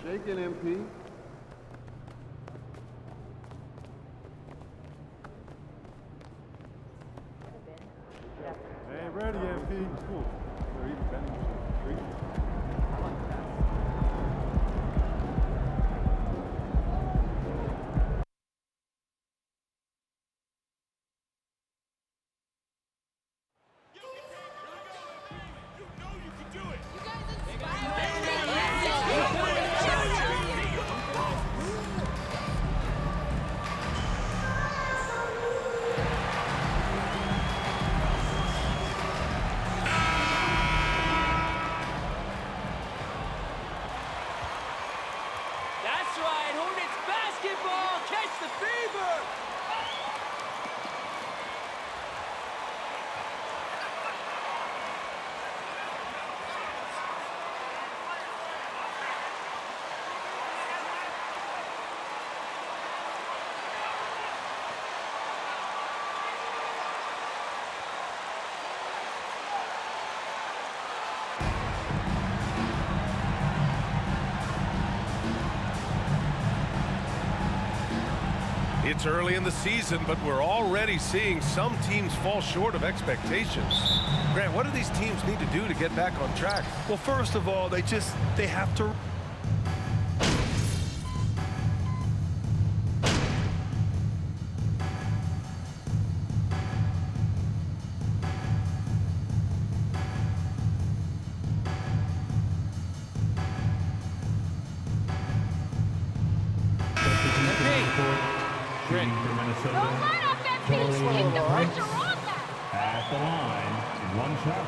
Shaking, MP. They ain't ready, MP. Cool. They're even bending some trees. That's right, Hornets basketball! Catch the fever! It's early in the season, but we're already seeing some teams fall short of expectations. Grant, what do these teams need to do to get back on track? Well, first of all, they have to. Shooting for Minnesota. Don't let up that piece. Keep the pressure on that. At the line, one shot.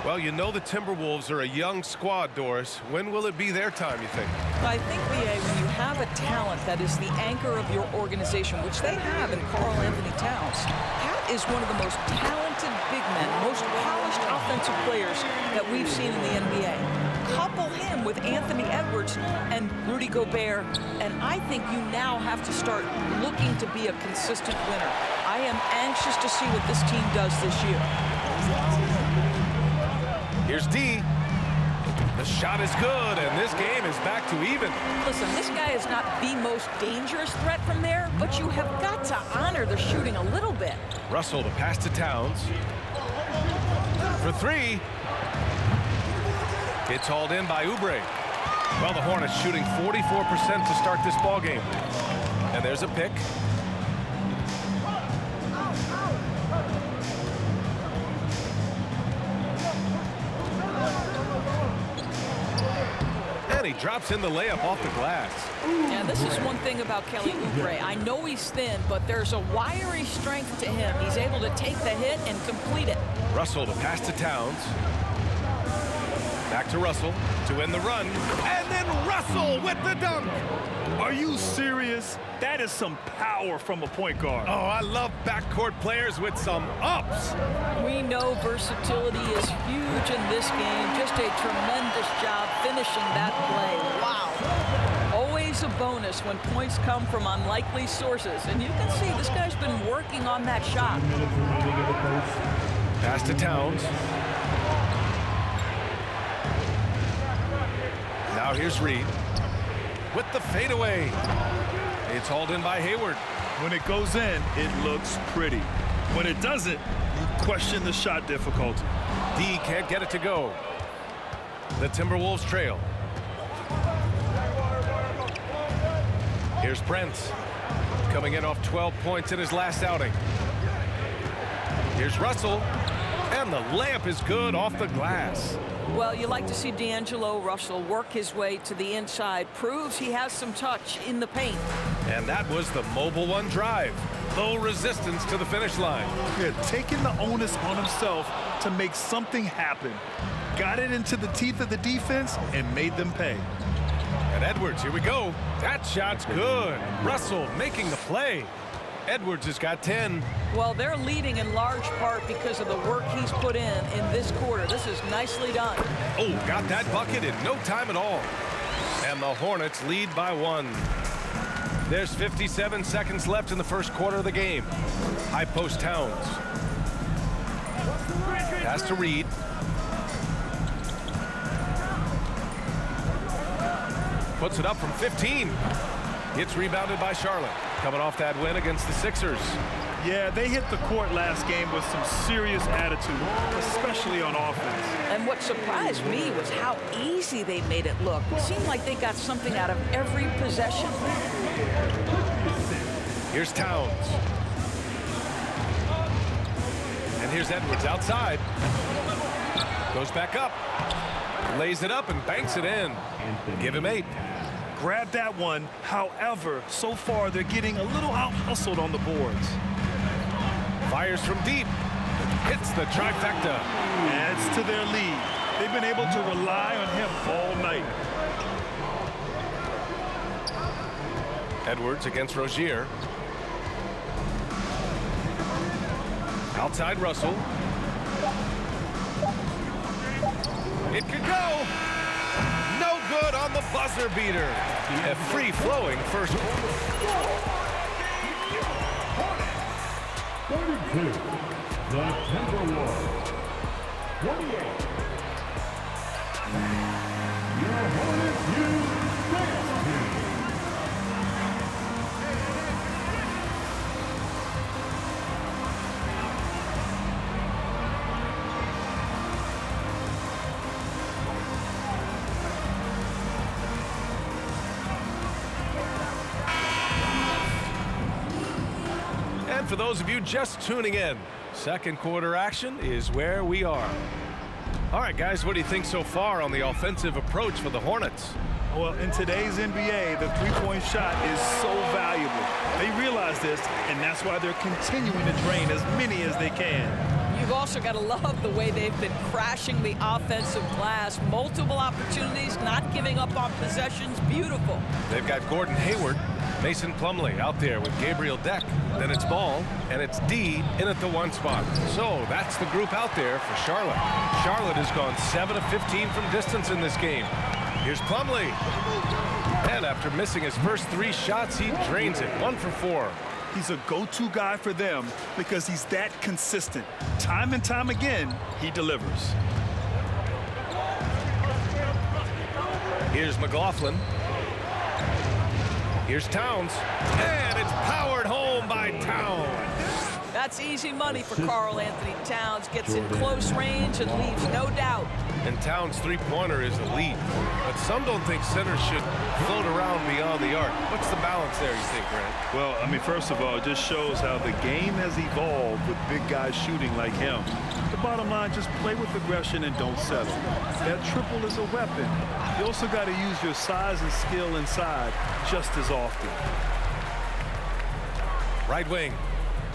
Well, you know the Timberwolves are a young squad, Doris. When will it be their time, you think? I think, B.A., when you have a talent that is the anchor of your organization, which they have in Karl Anthony Towns, Pat is one of the most talented big men, most polished offensive players that we've seen in the NBA. Couple him with Anthony Edwards and Rudy Gobert, and I think you now have to start looking to be a consistent winner. I am anxious to see what this team does this year. Here's D. The shot is good, and this game is back to even. Listen, this guy is not the most dangerous threat from there, but you have got to honor the shooting a little bit. Russell to pass to Towns. For three. It's hauled in by Oubre. Well, the Hornets shooting 44% to start this ball game. And there's a pick. And he drops in the layup off the glass. Yeah, this is one thing about Kelly Oubre. I know he's thin, but there's a wiry strength to him. He's able to take the hit and complete it. Russell to pass to Towns. Back to Russell to end the run. And then Russell with the dunk. Are you serious? That is some power from a point guard. Oh, I love backcourt players with some ups. We know versatility is huge in this game. Just a tremendous job finishing that play. Wow. Always a bonus when points come from unlikely sources. And you can see this guy's been working on that shot. Pass to Towns. Now here's Reed with the fadeaway. It's hauled in by Hayward. When it goes in, it looks pretty. When it doesn't, you question the shot difficulty. D can't get it to go. The Timberwolves trail. Here's Prince, coming in off 12 points in his last outing. Here's Russell, and the layup is good off the glass. Well, you like to see D'Angelo Russell work his way to the inside. Proves he has some touch in the paint. And that was the Mobile One drive. Low resistance to the finish line. Yeah, taking the onus on himself to make something happen. Got it into the teeth of the defense and made them pay. And Edwards, here we go. That shot's good. Russell making the play. Edwards has got 10. Well, they're leading in large part because of the work he's put in this quarter. This is nicely done. Oh, got that bucket in no time at all. And the Hornets lead by 1. There's 57 seconds left in the first quarter of the game. High post Towns. Pass to Reed. Puts it up from 15. It's rebounded by Charlotte. Coming off that win against the Sixers. Yeah, they hit the court last game with some serious attitude, especially on offense. And what surprised me was how easy they made it look. It seemed like they got something out of every possession. Here's Towns. And here's Edwards outside. Goes back up. Lays it up and banks it in. Give him 8. Grab that one. However, so far they're getting a little out-hustled on the boards. Fires from deep. Hits the trifecta. Adds to their lead. They've been able to rely on him all night. Edwards against Rozier. Outside Russell. It could go. No good on the buzzer beater. A free-flowing first. 32. The Timberwolves. 28. Your Hornets use dance team. And for those of you just tuning in, second quarter action is where we are. All right, guys, what do you think so far on the offensive approach for the Hornets? Well, in today's NBA, the three-point shot is so valuable. They realize this, and that's why they're continuing to drain as many as they can. You've also got to love the way they've been crashing the offensive glass. Multiple opportunities, not giving up on possessions. Beautiful. They've got Gordon Hayward, Mason Plumlee out there with Gabriel Deck. Then it's Ball, and it's D in at the 1 spot. So that's the group out there for Charlotte. Charlotte has gone 7 of 15 from distance in this game. Here's Plumlee. And after missing his first 3 shots, he drains it. 1 for 4. He's a go-to guy for them because he's that consistent. Time and time again, he delivers. Here's McLaughlin. Here's Towns. And it's powered home by Towns. That's easy money for Karl Anthony Towns. Gets in close range and leaves no doubt. And Towns' three-pointer is elite. But some don't think centers should float around beyond the arc. What's the balance there, you think, Grant? Well, I mean, first of all, it just shows how the game has evolved with big guys shooting like him. The bottom line, just play with aggression and don't settle. That triple is a weapon. You also got to use your size and skill inside just as often. Right wing.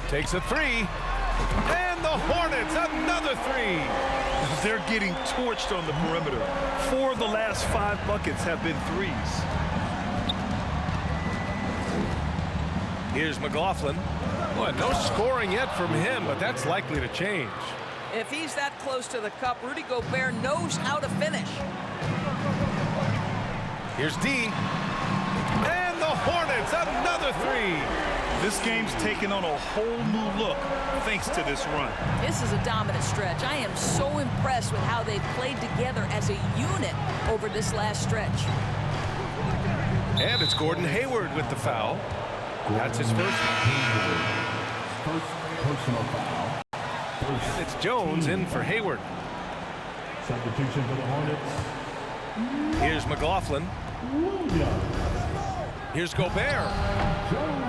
Takes a 3. And the Hornets, another 3. They're getting torched on the perimeter. 4 of the last 5 buckets have been threes. Here's McLaughlin. Boy, no scoring yet from him, but that's likely to change. If he's that close to the cup, Rudy Gobert knows how to finish. Here's D. And the Hornets, another 3. This game's taken on a whole new look thanks to this run. This is a dominant stretch. I am so impressed with how they've played together as a unit over this last stretch. And it's Gordon Hayward with the foul. That's his first. First personal foul. And it's Jones in for Hayward. Substitution for the Hornets. Here's McLaughlin. Here's Gobert.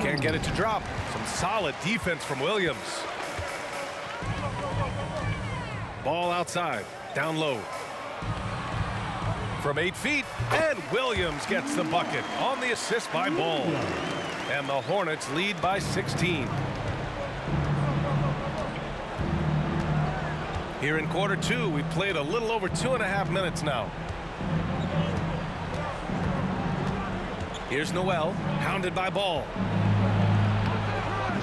Can't get it to drop. Some solid defense from Williams. Ball outside. Down low. From 8 feet. And Williams gets the bucket on the assist by Ball. And the Hornets lead by 16. Here in quarter 2, we played a little over 2.5 minutes now. Here's Noel, hounded by Ball.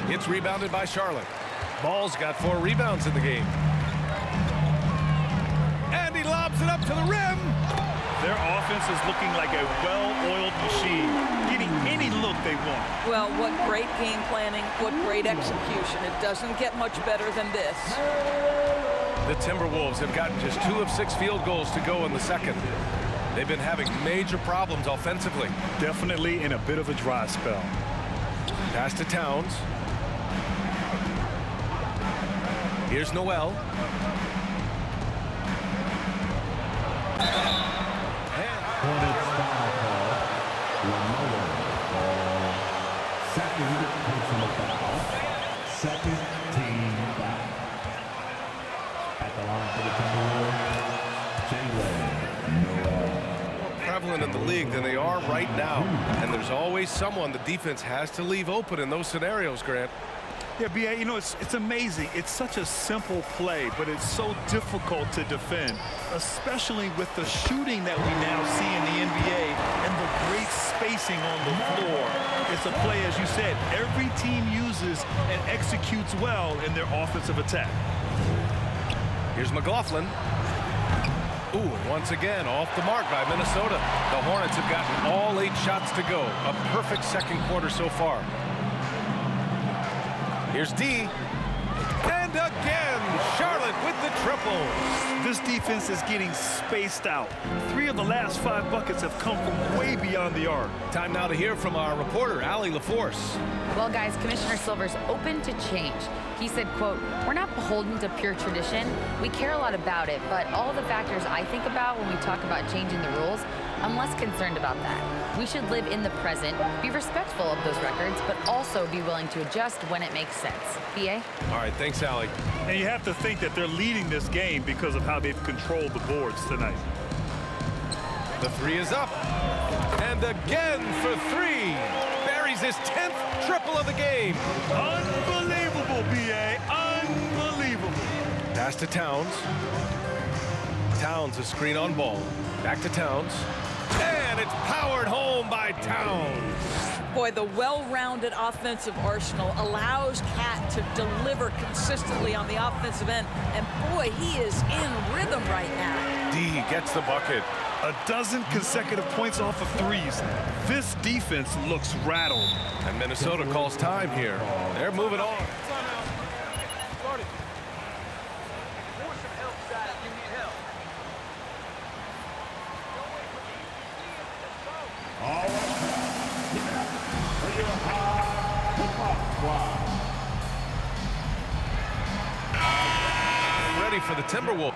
It's rebounded by Charlotte. Ball's got 4 rebounds in the game. And he lobs it up to the rim. Their offense is looking like a well-oiled machine, getting any look they want. Well, what great game planning, what great execution. It doesn't get much better than this. The Timberwolves have gotten just 2 of 6 field goals to go in the second. They've been having major problems offensively. Definitely in a bit of a dry spell. Pass to Towns. Here's Noel. Hornets foul call. LaMelo Ball. Second personal foul. Second team foul. At the line for the Timberwolves, Jalen Noel. More prevalent in the league than they are right now. And there's always someone the defense has to leave open in those scenarios, Grant. Yeah, B.A., you know, it's amazing. It's such a simple play, but it's so difficult to defend, especially with the shooting that we now see in the NBA and the great spacing on the floor. It's a play, as you said, every team uses and executes well in their offensive attack. Here's McLaughlin. Ooh, and once again, off the mark by Minnesota. The Hornets have gotten all 8 shots to go. A perfect second quarter so far. Here's D. And again, Charlotte with the triple. This defense is getting spaced out. 3 of the last 5 buckets have come from way beyond the arc. Time now to hear from our reporter, Allie LaForce. Well, guys, Commissioner Silver's open to change. He said, quote, "We're not beholden to pure tradition. We care a lot about it, but all the factors I think about when we talk about changing the rules, I'm less concerned about that. We should live in the present, be respectful of those records, but also be willing to adjust when it makes sense." B.A.? All right, thanks, Allie. And you have to think that they're leading this game because of how they've controlled the boards tonight. The 3 is up. And again for 3. Buries his 10th triple of the game. Unbelievable, B.A. Unbelievable. Pass to Towns. Towns, a screen on Ball. Back to Towns. And it's powered home by Towns. Boy, the well-rounded offensive arsenal allows Cat to deliver consistently on the offensive end. And boy, he is in rhythm right now. D gets the bucket. A dozen consecutive points off of 3s. This defense looks rattled. And Minnesota calls time here. They're moving on. Ready for the Timberwolves.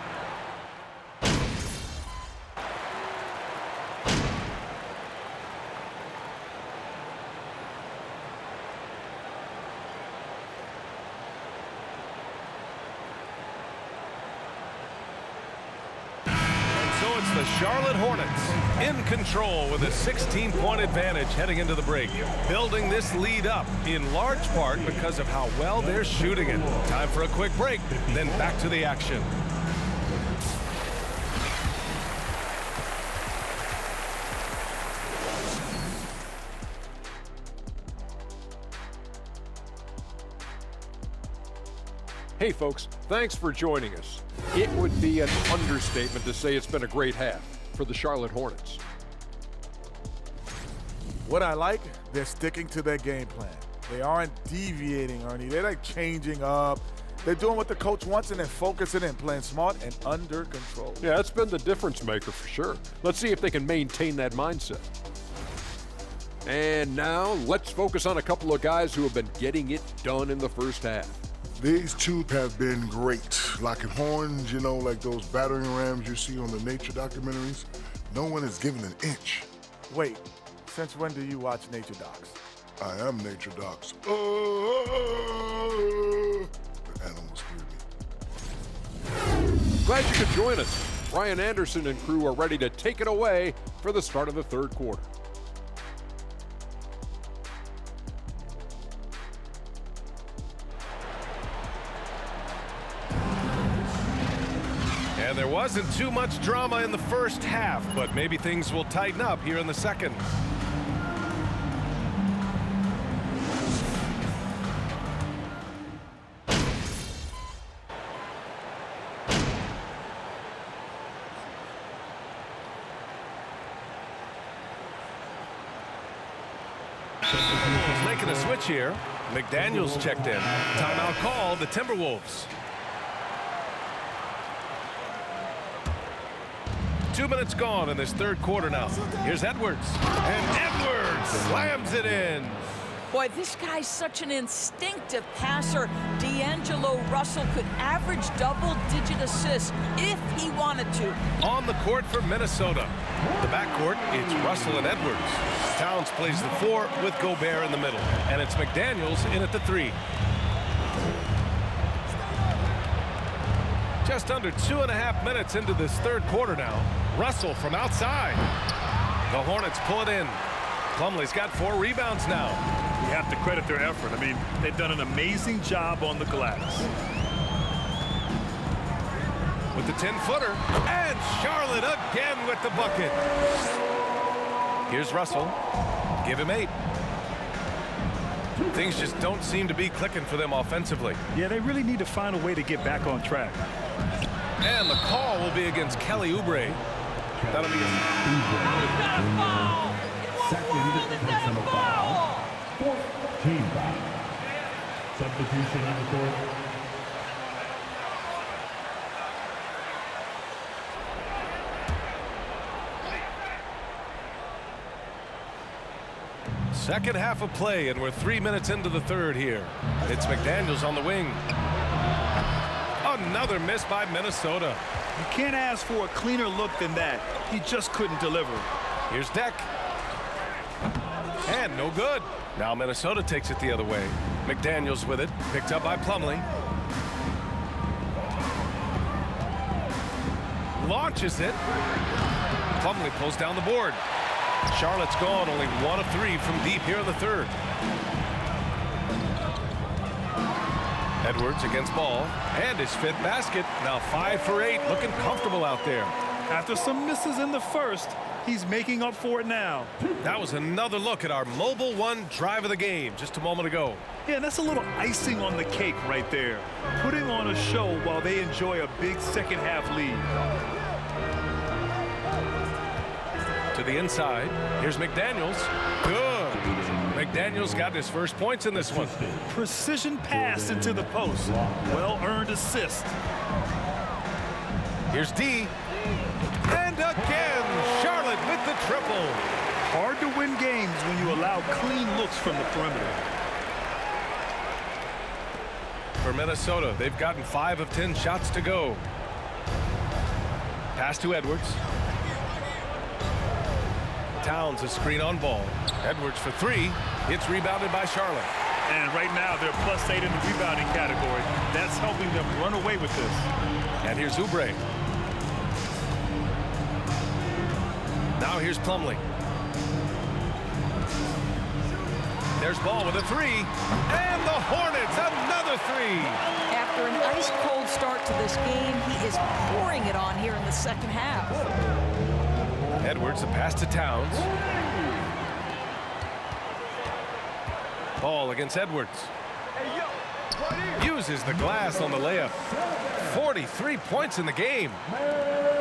The Charlotte Hornets in control with a 16-point advantage heading into the break. Building this lead up in large part because of how well they're shooting it. Time for a quick break, then back to the action. Hey folks, thanks for joining us. It would be an understatement to say it's been a great half for the Charlotte Hornets. What I like, they're sticking to their game plan. They aren't deviating, Ernie. They're like changing up. They're doing what the coach wants and they're focusing and playing smart and under control. Yeah, that's been the difference maker for sure. Let's see if they can maintain that mindset. And now let's focus on a couple of guys who have been getting it done in the first half. These 2 have been great. Locking horns, you know, like those battering rams you see on the nature documentaries. No one is given an inch. Wait, since when do you watch Nature Docs? I am Nature Docs. The animals hear me. Glad you could join us. Brian Anderson and crew are ready to take it away for the start of the third quarter. And there wasn't too much drama in the first half, but maybe things will tighten up here in the second. Timberwolves making a switch here. McDaniels checked in. Timeout call, the Timberwolves. 2 minutes gone in this third quarter now. Here's Edwards. And Edwards slams it in. Boy, this guy's such an instinctive passer. D'Angelo Russell could average double-digit assists if he wanted to. On the court for Minnesota. The backcourt, it's Russell and Edwards. Towns plays the 4 with Gobert in the middle. And it's McDaniels in at the 3. Just under 2.5 minutes into this third quarter now. Russell from outside. The Hornets pull it in. Plumlee's got 4 rebounds now. You have to credit their effort. I mean, they've done an amazing job on the glass. With the 10-footer. And Charlotte again with the bucket. Here's Russell. Give him 8. Things just don't seem to be clicking for them offensively. Yeah, they really need to find a way to get back on track. And the call will be against Kelly Oubre. That'll be Second personal foul. 14 foul. Substitution on the court. second half of play, and we're 3 minutes into the third here. It's McDaniels on the wing. Another miss by Minnesota. You can't ask for a cleaner look than that. He just couldn't deliver. Here's Deck. And no good. Now Minnesota takes it the other way. McDaniels with it. Picked up by Plumlee. Launches it. Plumlee pulls down the board. Charlotte's gone only 1 of 3 from deep here in the third. Edwards against Ball. And his 5th basket. Now 5 for 8. Looking comfortable out there. After some misses in the first, he's making up for it now. That was another look at our Mobile One drive of the game just a moment ago. Yeah, that's a little icing on the cake right there. Putting on a show while they enjoy a big second half lead. To the inside. Here's McDaniels. Good. McDaniels got his first points in this one. Precision pass into the post. Well-earned assist. Here's D. And again, Charlotte with the triple. Hard to win games when you allow clean looks from the perimeter. For Minnesota, they've gotten 5 of 10 shots to go. Pass to Edwards. Towns a screen on Ball. Edwards for 3. It's rebounded by Charlotte. And right now they're +8 in the rebounding category. That's helping them run away with this. And here's Oubre. Now here's Plumlee. There's Ball with a 3. And the Hornets another 3. After an ice-cold start to this game, he is pouring it on here in the second half. Edwards, the pass to Towns. Ball against Edwards. Uses the glass on the layup. 43 points in the game.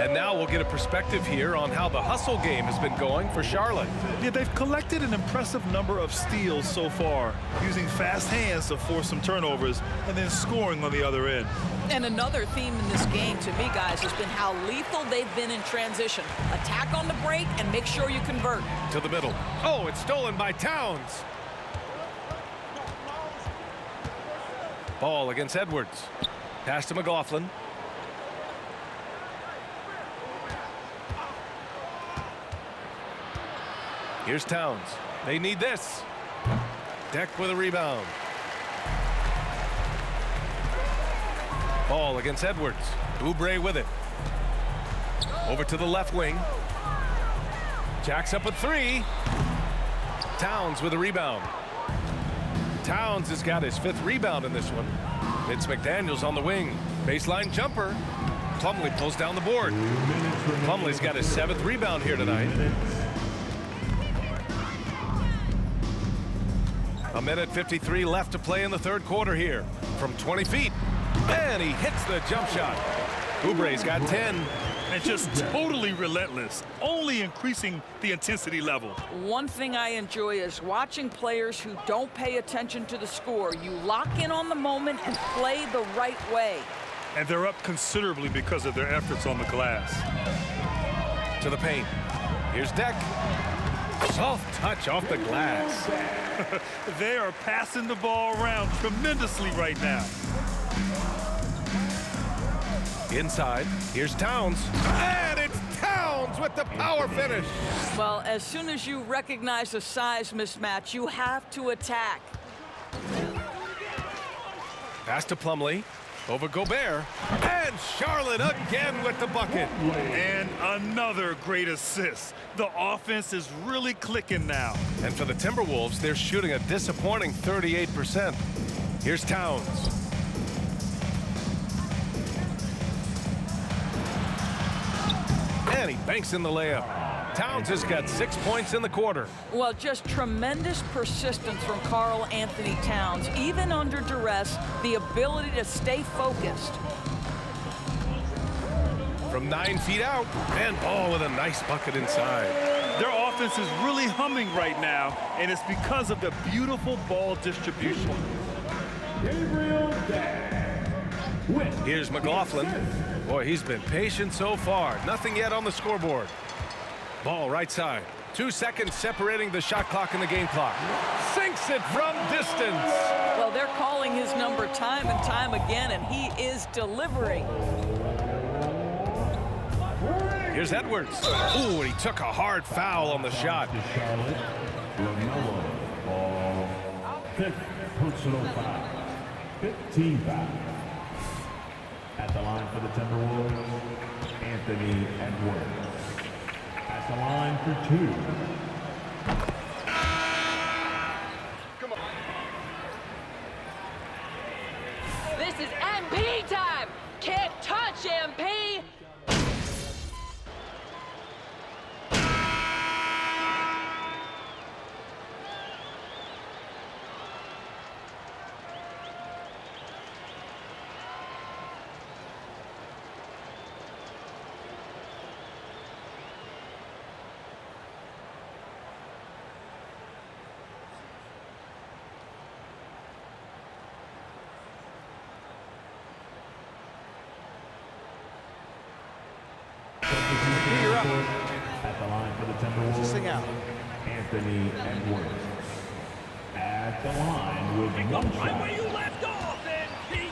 And now we'll get a perspective here on how the hustle game has been going for Charlotte. Yeah, they've collected an impressive number of steals so far, using fast hands to force some turnovers and then scoring on the other end. And another theme in this game, to me, guys, has been how lethal they've been in transition. Attack on the break and make sure you convert. To the middle. Oh, it's stolen by Towns. Ball against Edwards. Pass to McLaughlin. Here's Towns. They need this. Deck with a rebound. Ball against Edwards. Oubre with it. Over to the left wing. Jacks up a 3. Towns with a rebound. Towns has got his 5th rebound in this one. It's McDaniels on the wing. Baseline jumper. Plumlee pulls down the board. Plumlee's got his 7th rebound here tonight. A minute 53 left to play in the third quarter here. From 20 feet. And he hits the jump shot. Oubre's got 10. and just totally relentless, only increasing the intensity level. One thing I enjoy is watching players who don't pay attention to the score. You lock in on the moment and play the right way. And they're up considerably because of their efforts on the glass. To the paint. Here's Deck. Soft touch off the glass. They are passing the ball around tremendously right now. Inside, here's Towns. And it's Towns with the power finish. Well, as soon as you recognize a size mismatch, you have to attack. Pass to Plumlee. Over Gobert. And Charlotte again with the bucket. And another great assist. The offense is really clicking now. And for the Timberwolves, they're shooting a disappointing 38%. Here's Towns. And he banks in the layup. Towns has got 6 points in the quarter. Well, just tremendous persistence from Karl Anthony Towns. Even under duress, the ability to stay focused. From 9 feet out, and Ball with a nice bucket inside. Their offense is really humming right now, and it's because of the beautiful ball distribution. Here's McLaughlin. Boy, he's been patient so far. Nothing yet on the scoreboard. Ball right side. 2 seconds separating the shot clock and the game clock. Sinks it from distance. Well, they're calling his number time and time again, and he is delivering. Here's Edwards. Ooh, and he took a hard foul on the shot. Charlotte, LaMelo Ball. 5th personal foul. 15 foul. At the line for the Timberwolves, Anthony Edwards. At the line for 2. This is MP time. Can't touch MP. At the line for the Timberwolves, Anthony Edwards. At the line with one shot. Right where you left off, MP.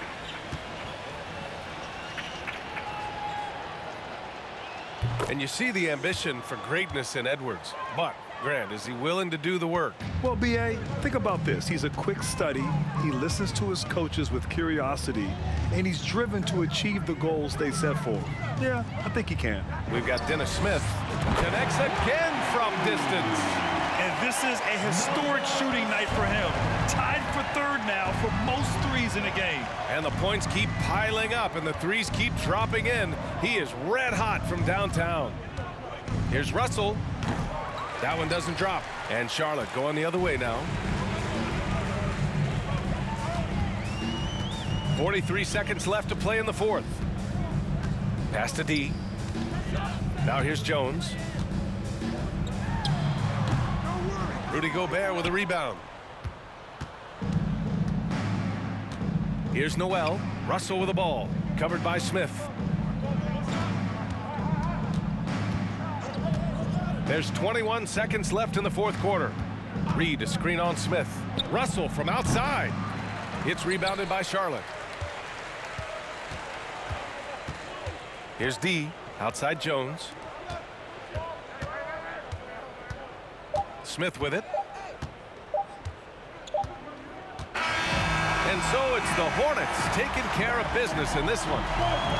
And you see the ambition for greatness in Edwards. But, Grant, is he willing to do the work? Well, B.A., think about this. He's a quick study. He listens to his coaches with curiosity, and he's driven to achieve the goals they set for him. Yeah, I think he can. We've got Dennis Smith. Connects again from distance. And this is a historic shooting night for him. Tied for third now for most threes in a game. And the points keep piling up, and the threes keep dropping in. He is red hot from downtown. Here's Russell. That one doesn't drop. And Charlotte going the other way now. 43 seconds left to play in the fourth. Pass to D. Now here's Jones. Rudy Gobert with a rebound. Here's Noel. Russell with the ball. Covered by Smith. There's 21 seconds left in the fourth quarter. Reed to screen on Smith. Russell from outside. It's rebounded by Charlotte. Here's D. Outside Jones. Smith with it. And so it's the Hornets taking care of business in this one.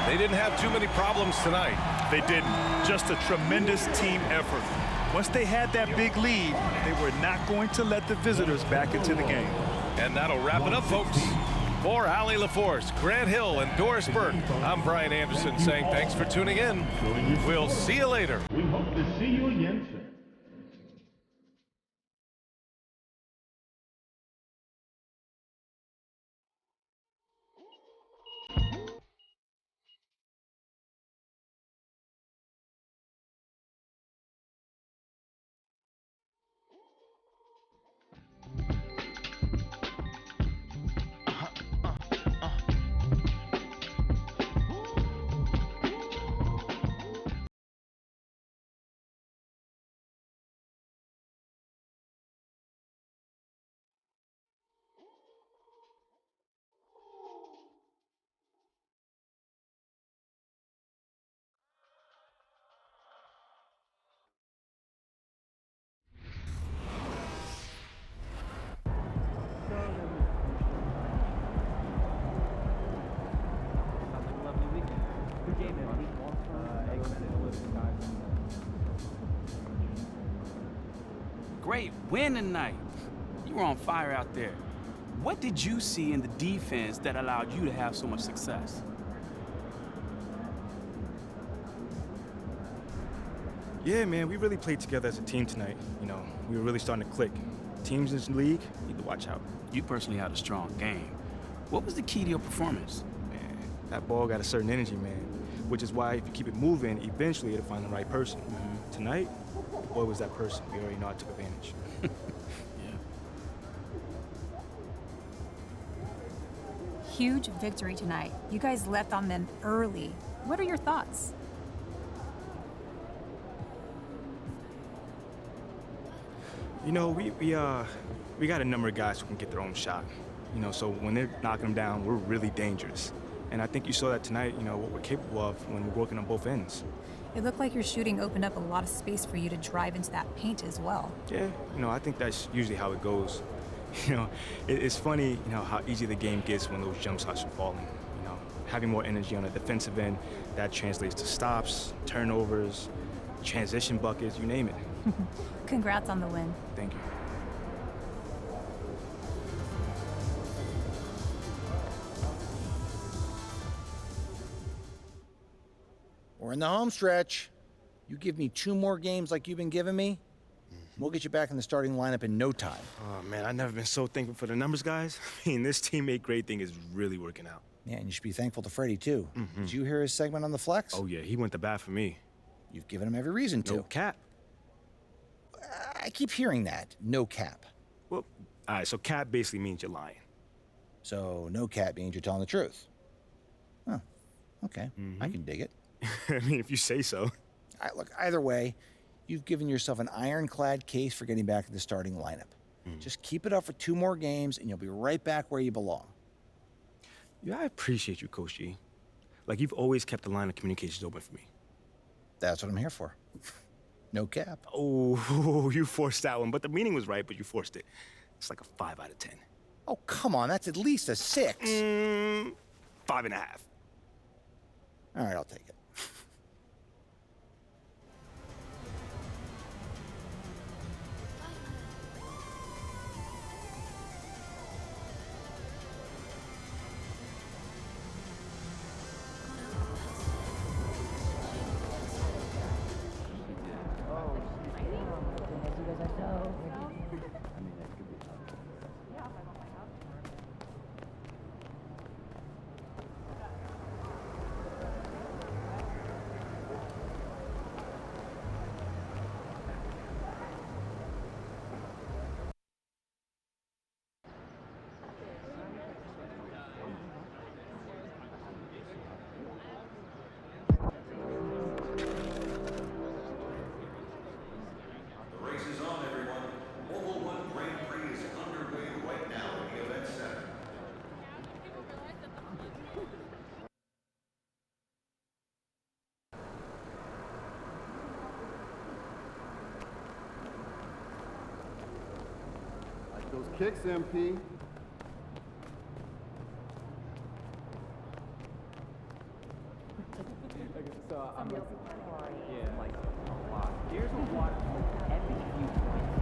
They didn't have too many problems tonight. They didn't. Just a tremendous team effort. Once they had that big lead, they were not going to let the visitors back into the game. And that'll wrap it up, folks. For Allie LaForce, Grant Hill, and Doris Burke, I'm Brian Anderson saying thanks for tuning in. We'll see you later. We hope to see you again soon. great win tonight. You were on fire out there. What did you see in the defense that allowed you to have so much success? Yeah, man, we really played together as a team tonight. You know, we were really starting to click. Teams in this league need to watch out. You personally had a strong game. What was the key to your performance? Man, that ball got a certain energy, man. Which is why if you keep it moving, eventually it'll find the right person. Tonight, boy was that person. We already know I took advantage. Huge victory tonight. You guys left on them early. What are your thoughts? You know, we got a number of guys who can get their own shot. You know, so when they're knocking them down, we're really dangerous. And I think you saw that tonight, you know, what we're capable of when we're working on both ends. It looked like your shooting opened up a lot of space for you to drive into that paint as well. Yeah, you know, I think that's usually how it goes. You know, it's funny, you know, how easy the game gets when those jump shots are falling. You know, having more energy on the defensive end, that translates to stops, turnovers, transition buckets, you name it. Congrats on the win. Thank you. We're in the home stretch. You give me 2 more games like you've been giving me, we'll get you back in the starting lineup in no time. Oh, man, I've never been so thankful for the numbers, guys. I mean, this teammate grade thing is really working out. Yeah, and you should be thankful to Freddie, too. Did you hear his segment on the flex? Oh, yeah, he went to bat for me. You've given him every reason to. No cap. I keep hearing that. No cap. Well, all right, so cap basically means you're lying. So no cap means you're telling the truth. Oh, okay. I can dig it. I mean, if you say so. All right, look, either way, you've given yourself an ironclad case for getting back to the starting lineup. Just keep it up for 2 more games, and you'll be right back where you belong. Yeah, I appreciate you, Coach G. Like, you've always kept the line of communications open for me. That's what I'm here for. No cap. Oh, you forced that one, but the meaning was right, but you forced it. It's like a 5 out of 10. Oh, come on, that's at least a 6. 5.5. All right, I'll take it. Those kicks, MP. So I'm like, yeah, like a lot. Here's a water every few points.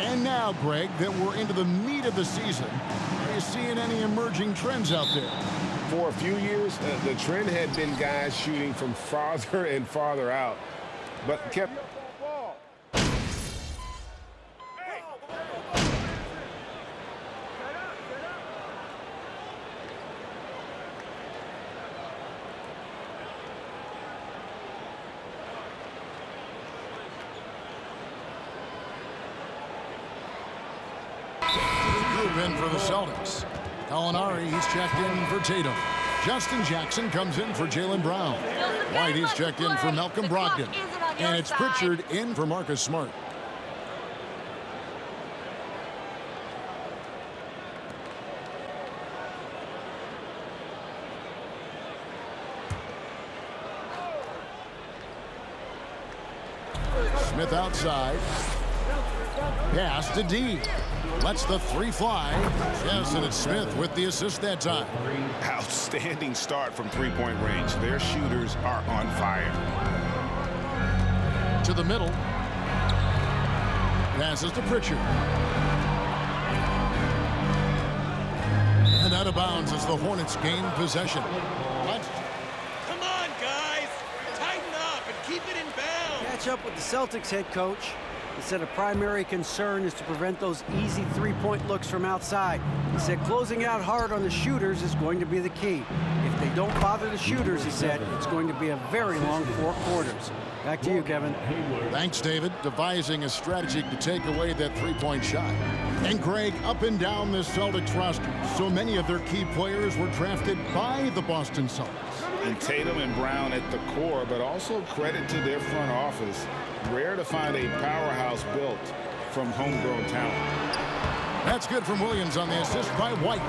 And now, Greg, that we're into the meat of the season, are you seeing any emerging trends out there? For for a few years, the trend had been guys shooting from farther and farther out, but kept. In for the Celtics. Gallinari, he's checked in for Tatum. Justin Jackson comes in for Jaylen Brown. White, he's checked in for Malcolm Brogdon. And it's Pritchard in for Marcus Smart. Smith outside. Pass to D. Lets the three fly. Yes, and it's Smith with the assist that time. Outstanding start from three-point range. Their shooters are on fire. To the middle. Passes to Pritchard. And out of bounds as the Hornets gain possession. Come on, guys. Tighten up and keep it in bounds. Catch up with the Celtics head coach. He said a primary concern is to prevent those easy three-point looks from outside. He said closing out hard on the shooters is going to be the key. If they don't bother the shooters, he said, it's going to be a very long 4 quarters. Back to you, Kevin. Thanks, David. Devising a strategy to take away that three-point shot. And Greg, up and down this Celtics roster, so many of their key players were drafted by the Boston Celtics. And Tatum and Brown at the core, but also credit to their front office. Rare to find a powerhouse built from homegrown talent. That's good from Williams on the assist by White.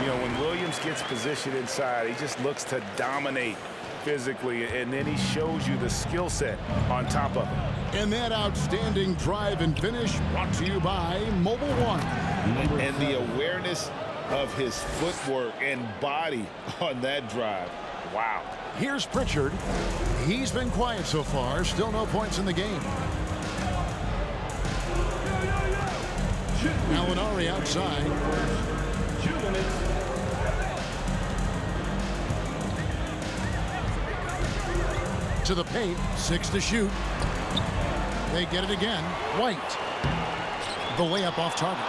You know, when Williams gets positioned inside, he just looks to dominate physically, and then he shows you the skill set on top of it. And that outstanding drive and finish brought to you by Mobile One. And the awareness of his footwork and body on that drive. Wow. Here's Pritchard. He's been quiet so far. Still no points in the game. Gallinari outside. To the paint. 6 to shoot. They get it again. White. The layup off target.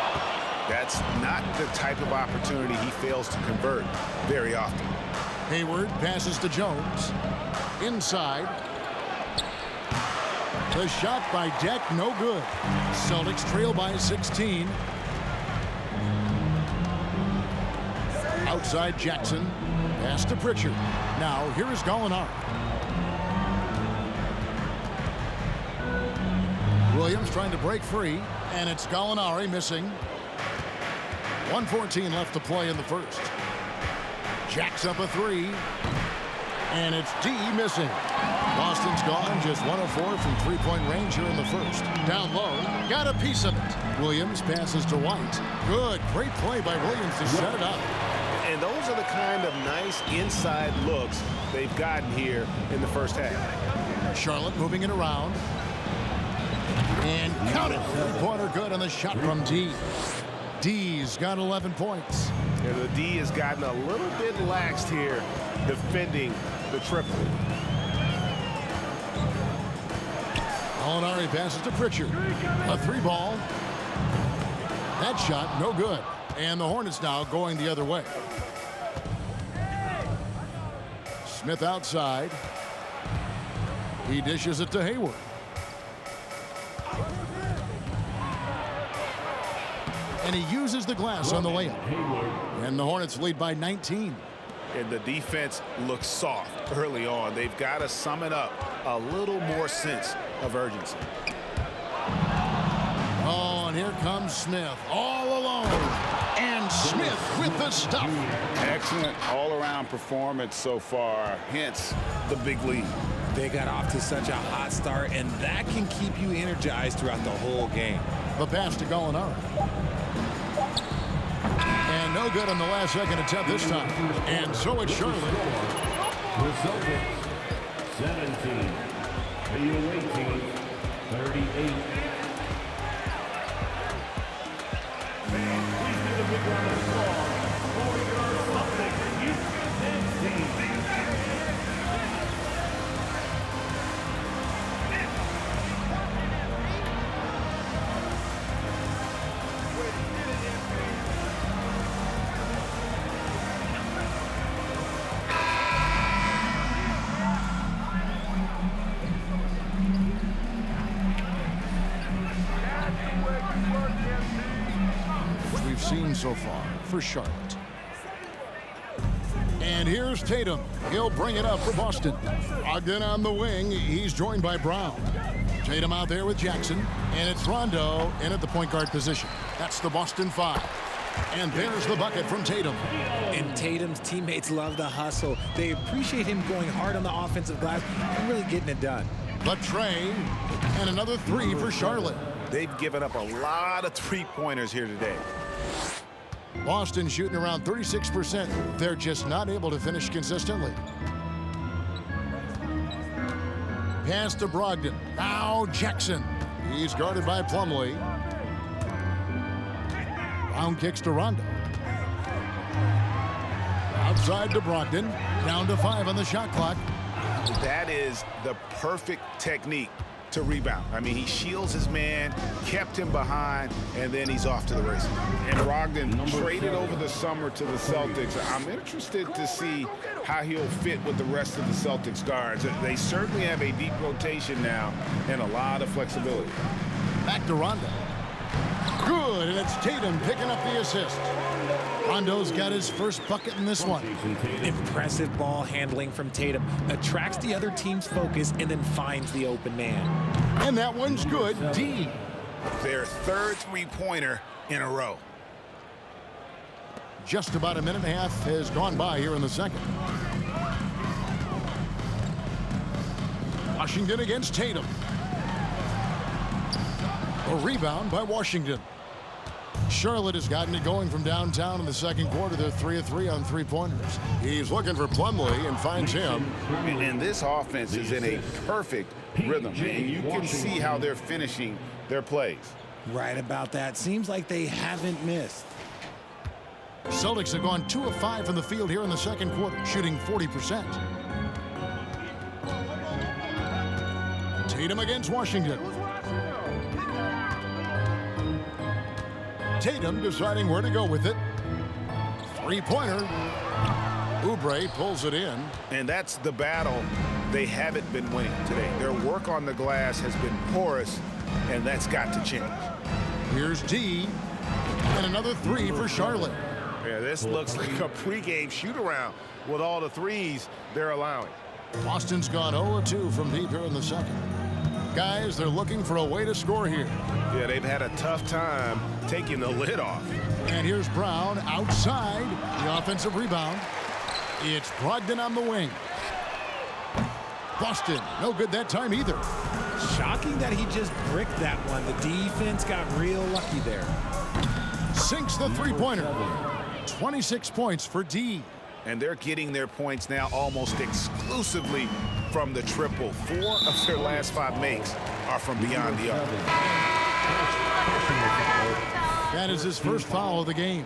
That's not the type of opportunity he fails to convert very often. Hayward passes to Jones. Inside. The shot by Deck, no good. Celtics trail by 16. Outside Jackson. Pass to Pritchard. Now here is Gallinari. Williams trying to break free. And it's Gallinari missing. 1:14 left to play in the first. Jacks up a three. And it's D missing. Boston's gone just 1 of 4 from three-point range here in the first. Down low. Got a piece of it. Williams passes to White. Good. Great play by Williams to set it up. And those are the kind of nice inside looks they've gotten here in the first half. Charlotte moving it around. And count it. Three-pointer good on the shot from D. D's got 11 points. And the D has gotten a little bit laxed here defending the triple. Gallinari passes to Pritchard. A three ball. That shot no good. And the Hornets now going the other way. Smith outside. He dishes it to Hayward. And he uses the glass on the layup. And the Hornets lead by 19. And the defense looks soft early on. They've got to sum it up. A little more sense of urgency. Oh, and here comes Smith all alone. And Smith with the stuff. Excellent all-around performance so far, hence the big lead. They got off to such a hot start, and that can keep you energized throughout the whole game. The pass to Gallinari. And no good on the last second attempt this time. And so it's Charlotte. The Celtics, 17. The away team, 38. Fans, please give a big round of applause for your Celtics Houston 7 so far for Charlotte. And here's Tatum. He'll bring it up for Boston. Ogden on the wing. He's joined by Brown. Tatum out there with Jackson. And it's Rondo in at the point guard position. That's the Boston 5. And there's the bucket from Tatum. And Tatum's teammates love the hustle. They appreciate him going hard on the offensive glass and really getting it done. The tray. And another 3 for Charlotte. They've given up a lot of three-pointers here today. Boston shooting around 36%. They're just not able to finish consistently. Pass to Brogdon. Now Jackson. He's guarded by Plumlee. Brown kicks to Rondo. Outside to Brogdon. Down to 5 on the shot clock. That is the perfect technique to rebound. I mean, he shields his man, kept him behind, and then he's off to the races. And Brogdon traded over the summer to the Celtics. I'm interested to see how he'll fit with the rest of the Celtics guards. They certainly have a deep rotation now and a lot of flexibility. Back to Rondo. Good, and it's Tatum picking up the assist. Rondo's got his first bucket in this one. Impressive ball handling from Tatum. Attracts the other team's focus and then finds the open man. And that one's good. D. Their third three-pointer in a row. Just about a minute and a half has gone by here in the second. Washington against Tatum. A rebound by Washington. Charlotte has gotten it going from downtown in the second quarter. They're 3 of 3 on three-pointers. He's looking for Plumlee and finds him. And this offense is in a perfect rhythm. And you can see how they're finishing their plays. Right about that. Seems like they haven't missed. Celtics have gone 2 of 5 from the field here in the second quarter, shooting 40%. Tatum against Washington. Tatum deciding where to go with it. Three-pointer. Oubre pulls it in. And that's the battle they haven't been winning today. Their work on the glass has been porous, and that's got to change. Here's D. And another 3 for Charlotte. Yeah, this looks like a pregame shoot-around with all the threes they're allowing. Boston's gone 0-2 from deep here in the second. Guys, they're looking for a way to score here. Yeah, they've had a tough time taking the lid off. And here's Brown outside the offensive rebound. It's Brogdon on the wing. Boston, no good that time either. Shocking that he just bricked that one. The defense got real lucky there. Sinks the three-pointer. 26 points for D. And they're getting their points now almost exclusively from the triple. 4 of their last 5 makes are from beyond the arc. That is his first foul of the game.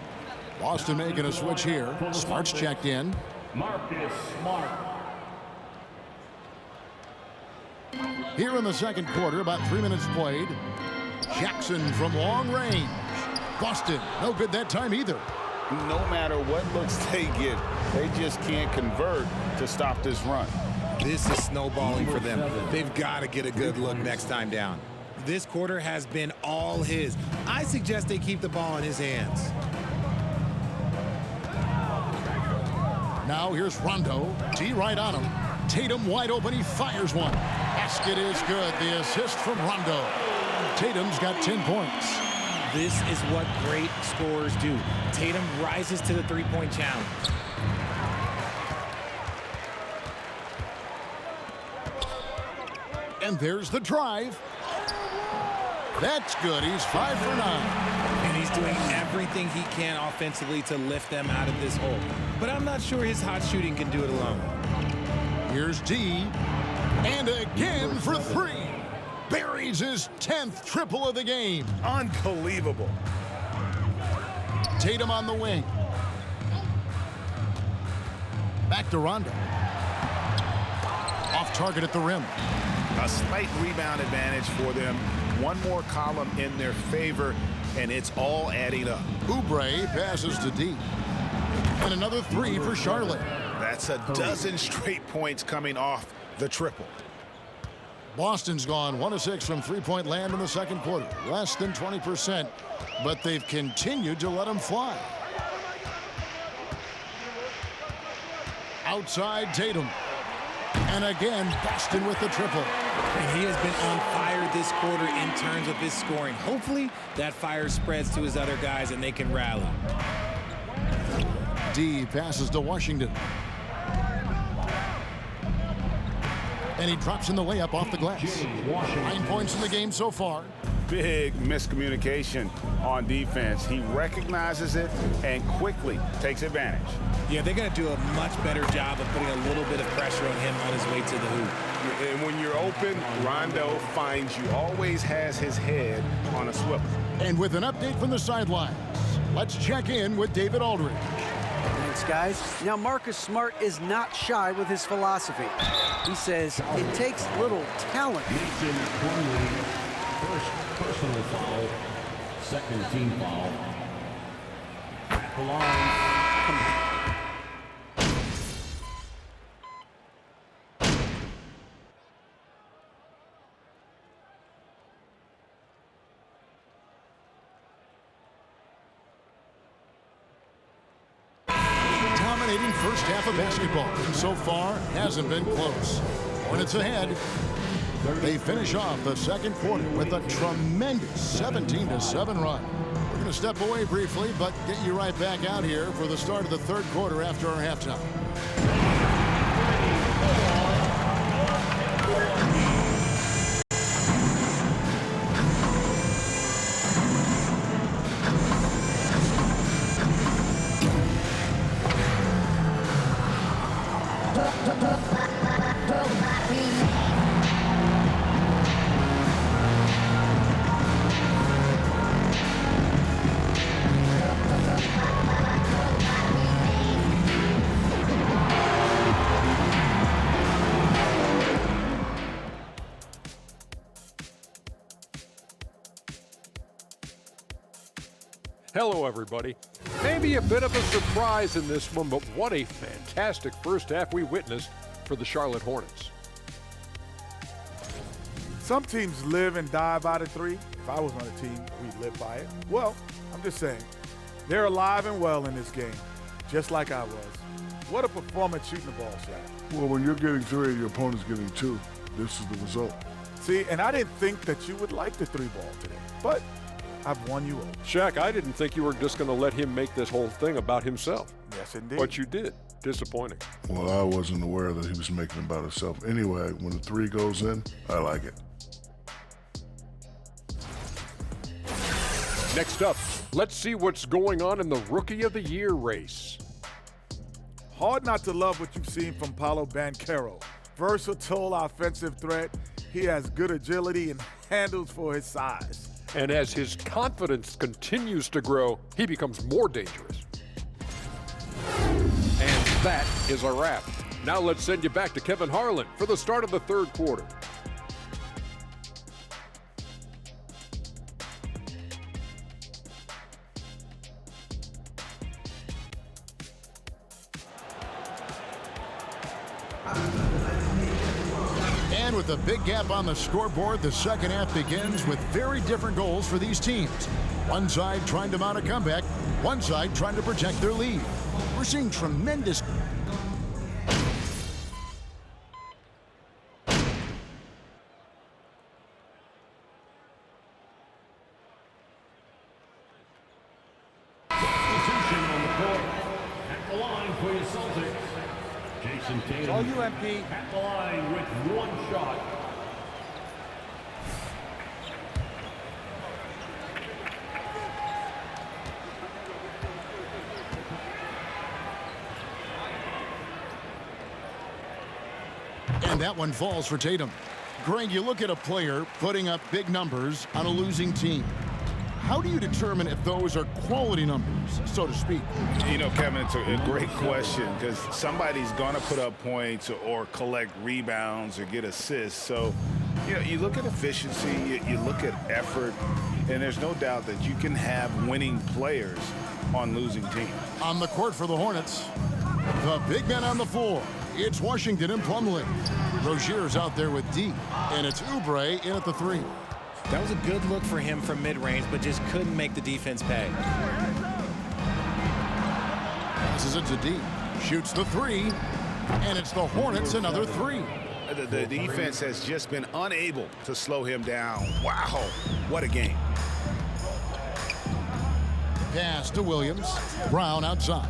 Boston making a switch here. Smart's checked in. Marcus Smart. Here in the second quarter, about 3 minutes played. Jackson from long range. Boston, no good that time either. No matter what looks they get, they just can't convert to stop this run. This is snowballing for them. They've got to get a good look next time down. This quarter has been all his. I suggest they keep the ball in his hands. Now here's Rondo. D right on him. Tatum wide open. He fires one. Basket is good. The assist from Rondo. Tatum's got 10 points. This is what great scorers do. Tatum rises to the three-point challenge. And there's the drive. That's good. He's 5 for 9. And he's doing everything he can offensively to lift them out of this hole. But I'm not sure his hot shooting can do it alone. Here's D. And again for 3. Buries his 10th triple of the game. Unbelievable. Tatum on the wing. Back to Rondo. Off target at the rim. A slight rebound advantage for them. One more column in their favor, and it's all adding up. Oubre passes to D. And another 3 for Charlotte. That's a dozen straight points coming off the triple. Boston's gone 1 of 6 from three-point land in the second quarter. Less than 20%, but they've continued to let them fly. Outside Tatum. And again, Boston with the triple. And he has been on fire this quarter in terms of his scoring. Hopefully that fire spreads to his other guys and they can rally. D passes to Washington. And he drops in the layup off the glass. 9 points in the game so far. Big miscommunication on defense. He recognizes it and quickly takes advantage. Yeah, they're going to do a much better job of putting a little bit of pressure on him on his way to the hoop. And when you're open, Rondo finds you, always has his head on a swivel. And with an update from the sidelines, let's check in with David Aldridge. Thanks, guys. Now, Marcus Smart is not shy with his philosophy. He says it takes little talent. First personal foul, second team foul. At the line. Dominating first half of basketball. So far, hasn't been close. Hornets ahead. They finish off the second quarter with a tremendous 17-7 run. We're going to step away briefly, but get you right back out here for the start of the third quarter after our halftime. Hello, everybody. Maybe a bit of a surprise in this one, but what a fantastic first half we witnessed for the Charlotte Hornets. Some teams live and die by the three. If I was on a team, we'd live by it. Well, I'm just saying, they're alive and well in this game, just like I was. What a performance shooting the ball, Shaq. Well, when you're getting 3 and your opponent's getting 2, this is the result. See, and I didn't think that you would like the 3 ball today, but I've won you over. Shaq, I didn't think you were just going to let him make this whole thing about himself. Yes, indeed. But you did. Disappointing. Well, I wasn't aware that he was making it about himself. Anyway, when the 3 goes in, I like it. Next up, let's see what's going on in the Rookie of the Year race. Hard not to love what you've seen from Paolo Banchero. Versatile offensive threat. He has good agility and handles for his size. And as his confidence continues to grow, he becomes more dangerous. And that is a wrap. Now let's send you back to Kevin Harlan for the start of the third quarter. And with a big gap on the scoreboard, the second half begins with very different goals for these teams. One side trying to mount a comeback, one side trying to protect their lead. We're seeing tremendous... Substitution on the court. At the line for your Celtics. Jason Tatum. All UMP. At the line with 1 shot. And that one falls for Tatum. Greg, you look at a player putting up big numbers on a losing team. How do you determine if those are quality numbers, so to speak? You know, Kevin, it's a great question because somebody's going to put up points or collect rebounds or get assists. So, you know, you look at efficiency, you look at effort, and there's no doubt that you can have winning players on losing teams. On the court for the Hornets, the big men on the floor. It's Washington and Plumlee. Rozier's out there with D, and it's Oubre in at the 3. That was a good look for him from mid-range, but just couldn't make the defense pay. Passes it to D. Shoots the 3, and it's the Hornets another 3. The defense has just been unable to slow him down. Wow, what a game. Pass to Williams. Brown outside.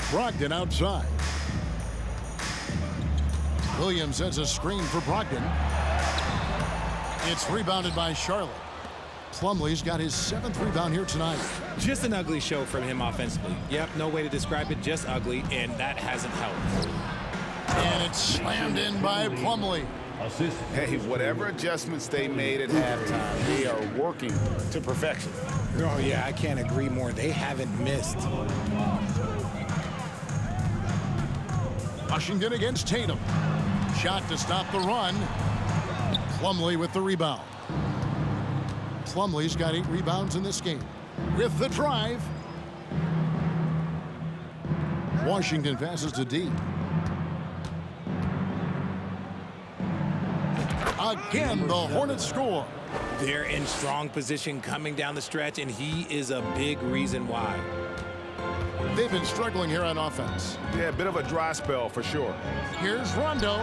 Brogdon outside. Williams sends a screen for Brogdon. It's rebounded by Charlotte. Plumlee's got his 7th rebound here tonight. Just an ugly show from him offensively. Yep, no way to describe it, just ugly, and that hasn't helped. And it's slammed in by Plumlee. Hey, whatever adjustments they made at halftime, they are working to perfection. Oh, yeah, I can't agree more. They haven't missed. Washington against Tatum. Shot to stop the run. Plumlee with the rebound. Plumlee's got 8 rebounds in this game. With the drive. Washington passes to D. Again, the Hornets score. They're in strong position coming down the stretch, and he is a big reason why. They've been struggling here on offense. Yeah, a bit of a dry spell for sure. Here's Rondo.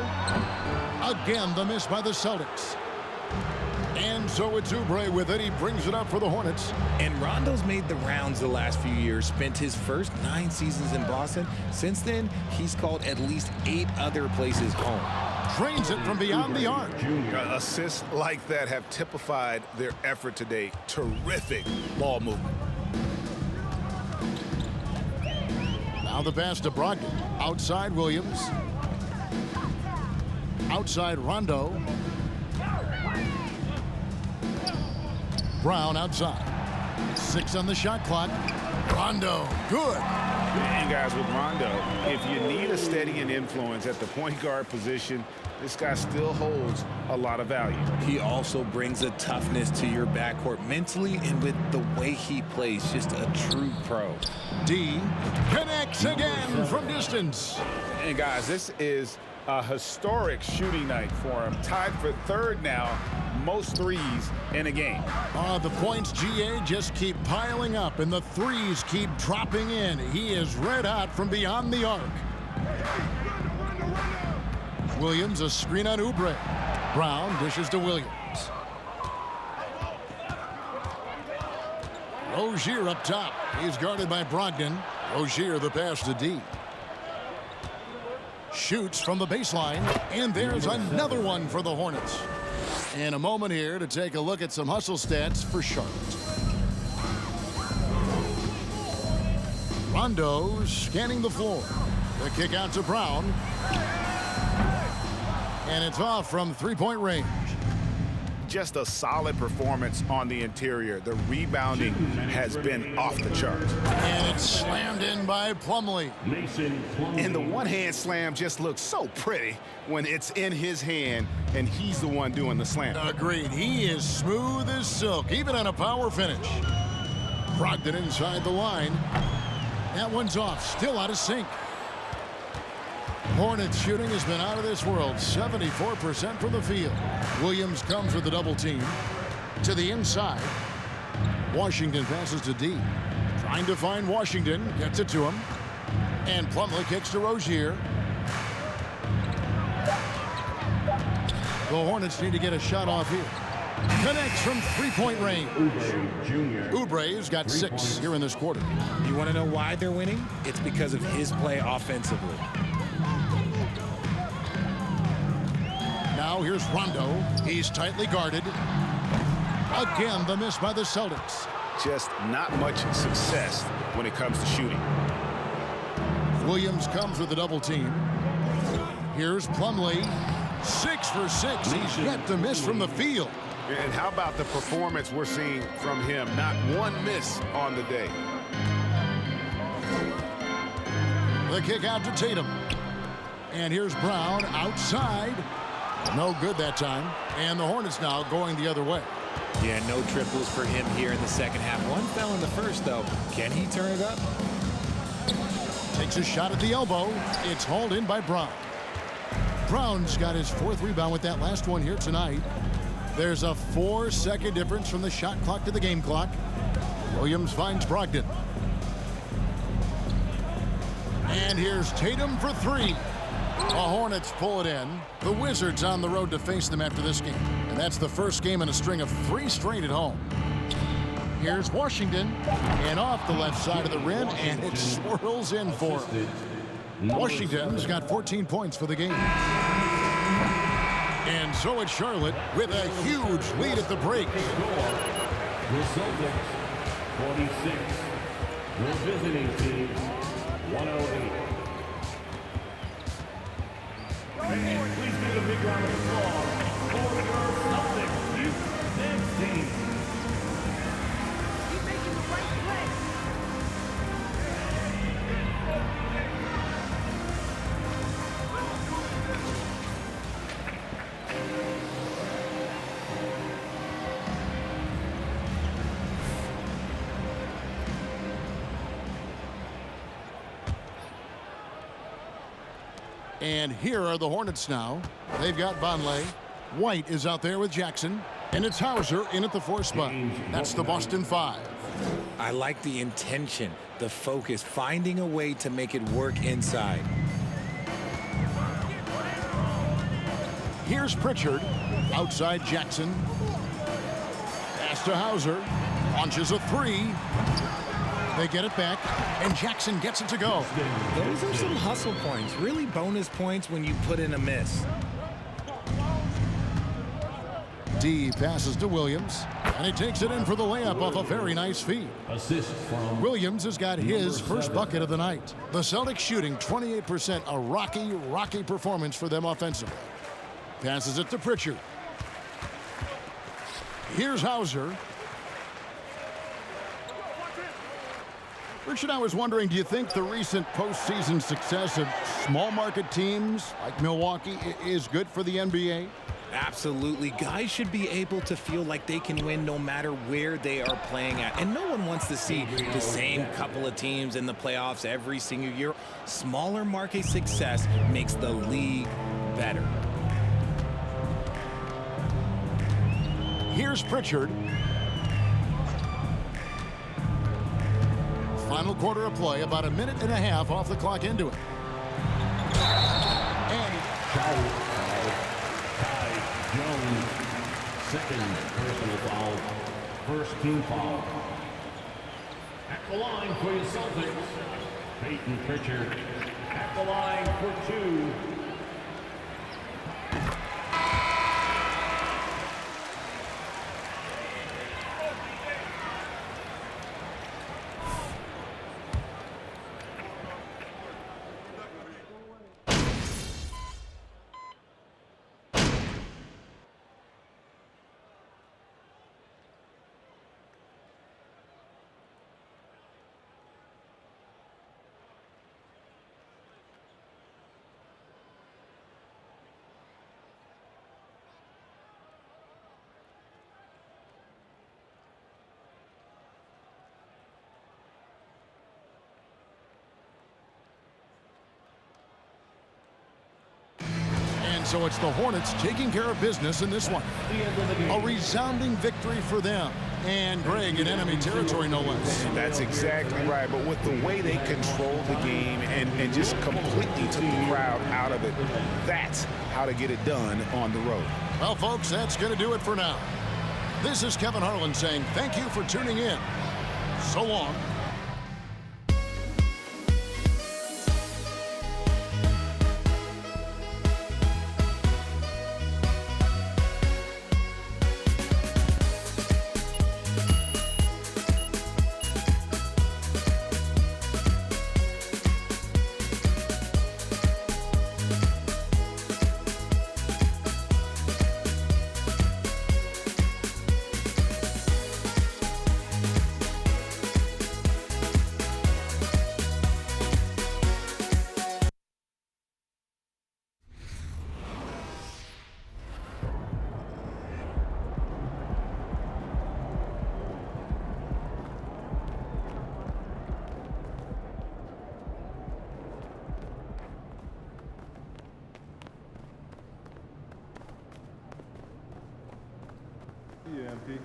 Again, the miss by the Celtics. And so it's Oubre with it. He brings it up for the Hornets. And Rondo's made the rounds the last few years, spent his first 9 seasons in Boston. Since then, he's called at least 8 other places home. Drains it from beyond the arc. Assists like that have typified their effort today. Terrific ball movement. Now the pass to Brogdon. Outside Williams. Outside Rondo. Brown outside. 6 on the shot clock. Rondo, good. And guys, with Rondo, if you need a steadying influence at the point guard position, this guy still holds a lot of value. He also brings a toughness to your backcourt mentally and with the way he plays, just a true pro. D connects again from distance. And guys, this is a historic shooting night for him. Tied for 3rd now, most threes in a game. The points, GA, just keep piling up, and the threes keep dropping in. He is red hot from beyond the arc. Williams, a screen on Oubre. Brown dishes to Williams. Rozier up top. He's guarded by Brogdon. Rozier the pass to D. Shoots from the baseline, and there's another one for the Hornets. And a moment here to take a look at some hustle stats for Charlotte. Rondo scanning the floor. The kick out to Brown. And it's off from 3-point range. Just a solid performance on the interior. The rebounding has been off the charts. And it's slammed in by Plumlee. And the one-hand slam just looks so pretty when it's in his hand and he's the one doing the slam. Agreed. He is smooth as silk, even on a power finish. Brogdon inside the line. That one's off, still out of sync. Hornets shooting has been out of this world, 74% from the field. Williams comes with the double team. To the inside. Washington passes to D. Trying to find Washington, gets it to him. And Plumlee kicks to Rozier. The Hornets need to get a shot off here. Connects from 3-point range. Oubre's got 6 here in this quarter. You want to know why they're winning? It's because of his play offensively. Now here's Rondo. He's tightly guarded. Again, the miss by the Celtics. Just not much success when it comes to shooting. Williams comes with a double team. Here's Plumlee. 6 for 6. He's yet to miss from the field. And how about the performance we're seeing from him? Not one miss on the day. The kick out to Tatum. And here's Brown outside. No good that time. And the Hornets now going the other way. Yeah, no triples for him here in the second half. One fell in the first, though. Can he turn it up? Takes a shot at the elbow. It's hauled in by Brown. Brown's got his 4th rebound with that last one here tonight. There's a 4-second difference from the shot clock to the game clock. Williams finds Brogdon. And here's Tatum for 3. The Hornets pull it in. The Wizards on the road to face them after this game. And that's the first game in a string of 3 straight at home. Here's Washington. And off the left side of the rim, and it swirls in for him. Washington's got 14 points for the game. And so it's Charlotte with a huge lead at the break. The Celtics, 46. The visiting team, 108. Please give a big round of applause for your Celtics Youth Dance Team. Keep making the right play. And here are the Hornets now. They've got Vonleh. White is out there with Jackson. And it's Hauser in at the 4 spot. That's the Boston 5. I like the intention, the focus, finding a way to make it work inside. Here's Pritchard. Outside Jackson. Pass to Hauser. Launches a 3. They get it back, and Jackson gets it to go. Those are some hustle points, really bonus points when you put in a miss. D passes to Williams, and he takes it in for the layup off a very nice feed. Assist from Williams has got his first bucket of the night. The Celtics shooting 28%, a rocky performance for them offensively. Passes it to Pritchard. Here's Hauser. Richard, I was wondering, do you think the recent postseason success of small market teams like Milwaukee is good for the NBA? Absolutely. Guys should be able to feel like they can win no matter where they are playing at. And no one wants to see the same couple of teams in the playoffs every single year. Smaller market success makes the league better. Here's Pritchard. Final quarter of play, about a minute and a half off the clock into it. And Ty Jones, second personal foul, first team foul. At the line for your Celtics, Peyton Pritchard. At the line for 2. So it's the Hornets taking care of business in this one. A resounding victory for them. And Greg in enemy territory, no less. That's exactly right. But with the way they controlled the game and just completely took the crowd out of it, that's how to get it done on the road. Well, folks, that's going to do it for now. This is Kevin Harlan saying thank you for tuning in. So long. you, MP.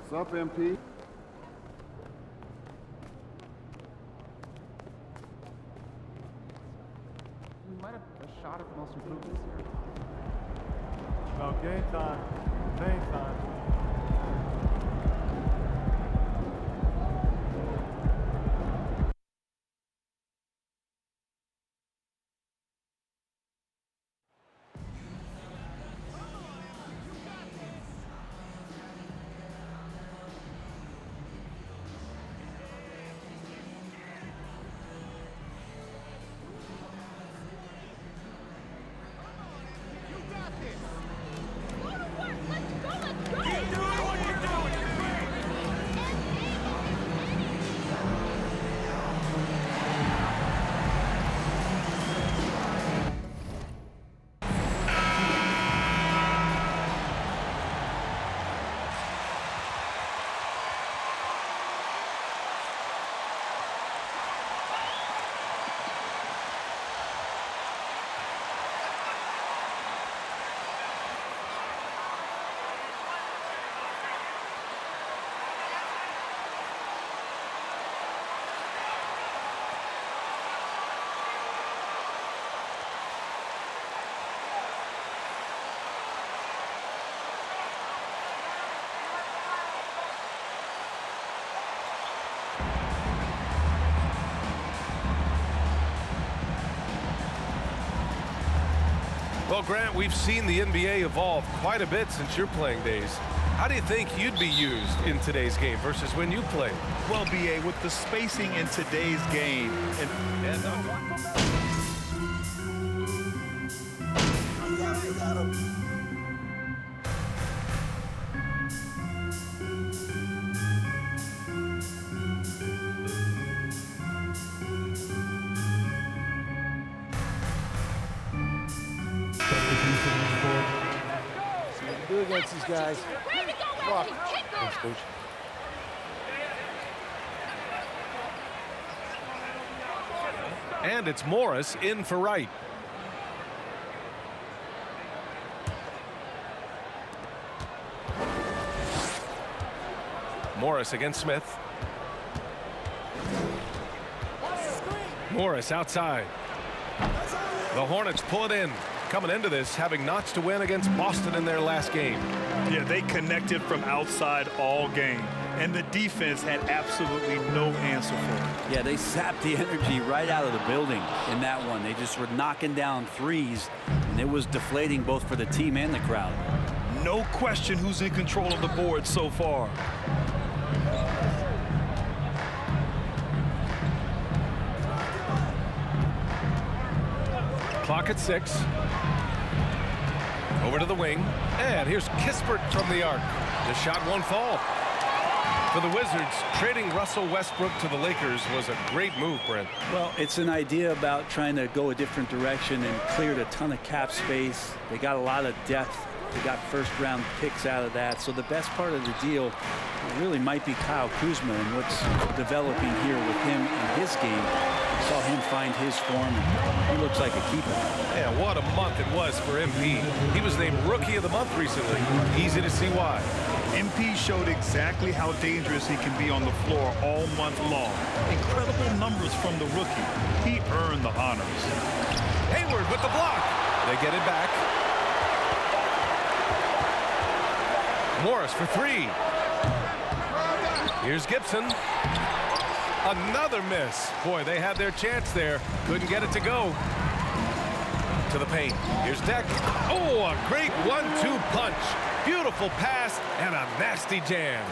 What's up, MP? We might have a shot at the most improved this year. About game time. Game time. Well, Grant, we've seen the NBA evolve quite a bit since your playing days. How do you think you'd be used in today's game versus when you played? Well, BA, with the spacing in today's game, Do against these guys. Walk. Thanks, Coach. And it's Morris in for Wright. Morris against Smith. Morris outside. The Hornets pull it in. Coming into this, having notched a win against Boston in their last game. yeah, they connected from outside all game. And the defense had absolutely no answer for it. Yeah, they sapped the energy right out of the building in that one. They just were knocking down threes, and it was deflating both for the team and the crowd. No question who's in control of the board so far. Clock at 6. Over to the wing. And here's Kispert from the arc. The shot won't fall. For the Wizards, trading Russell Westbrook to the Lakers was a great move, Brent. Well, it's an idea about trying to go a different direction and cleared a ton of cap space. They got a lot of depth. They got first-round picks out of that. So the best part of the deal really might be Kyle Kuzma and what's developing here with him in his game. Saw him find his form, and he looks like a keeper. Yeah, what a month it was for MP. He was named Rookie of the Month recently. Easy to see why. MP showed exactly how dangerous he can be on the floor all month long. Incredible numbers from the rookie. He earned the honors. Hayward with the block. They get it back. Morris for three. Here's Gibson. Another miss. Boy, they had their chance there. Couldn't get it to go. To the paint. Here's Deck. Oh, a great 1-2 punch. Beautiful pass and a nasty jam.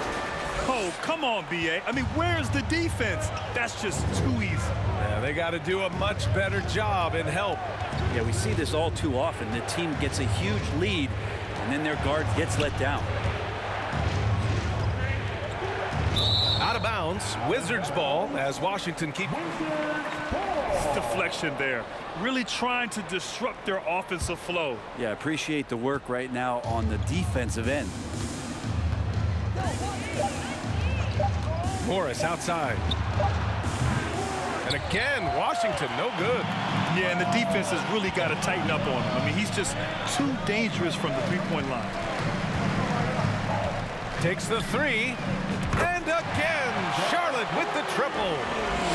Oh, come on, B.A. I mean, where's the defense? That's just too easy. Yeah, they got to do a much better job in help. Yeah, we see this all too often. The team gets a huge lead, and then their guard gets let down. Out of bounds, Wizards ball as Washington keep. Deflection there. Really trying to disrupt their offensive flow. Yeah, appreciate the work right now on the defensive end. Morris outside. And again, Washington, no good. Yeah, and the defense has really got to tighten up on him. I mean, he's just too dangerous from the three-point line. Takes the three. And again, Charlotte with the triple.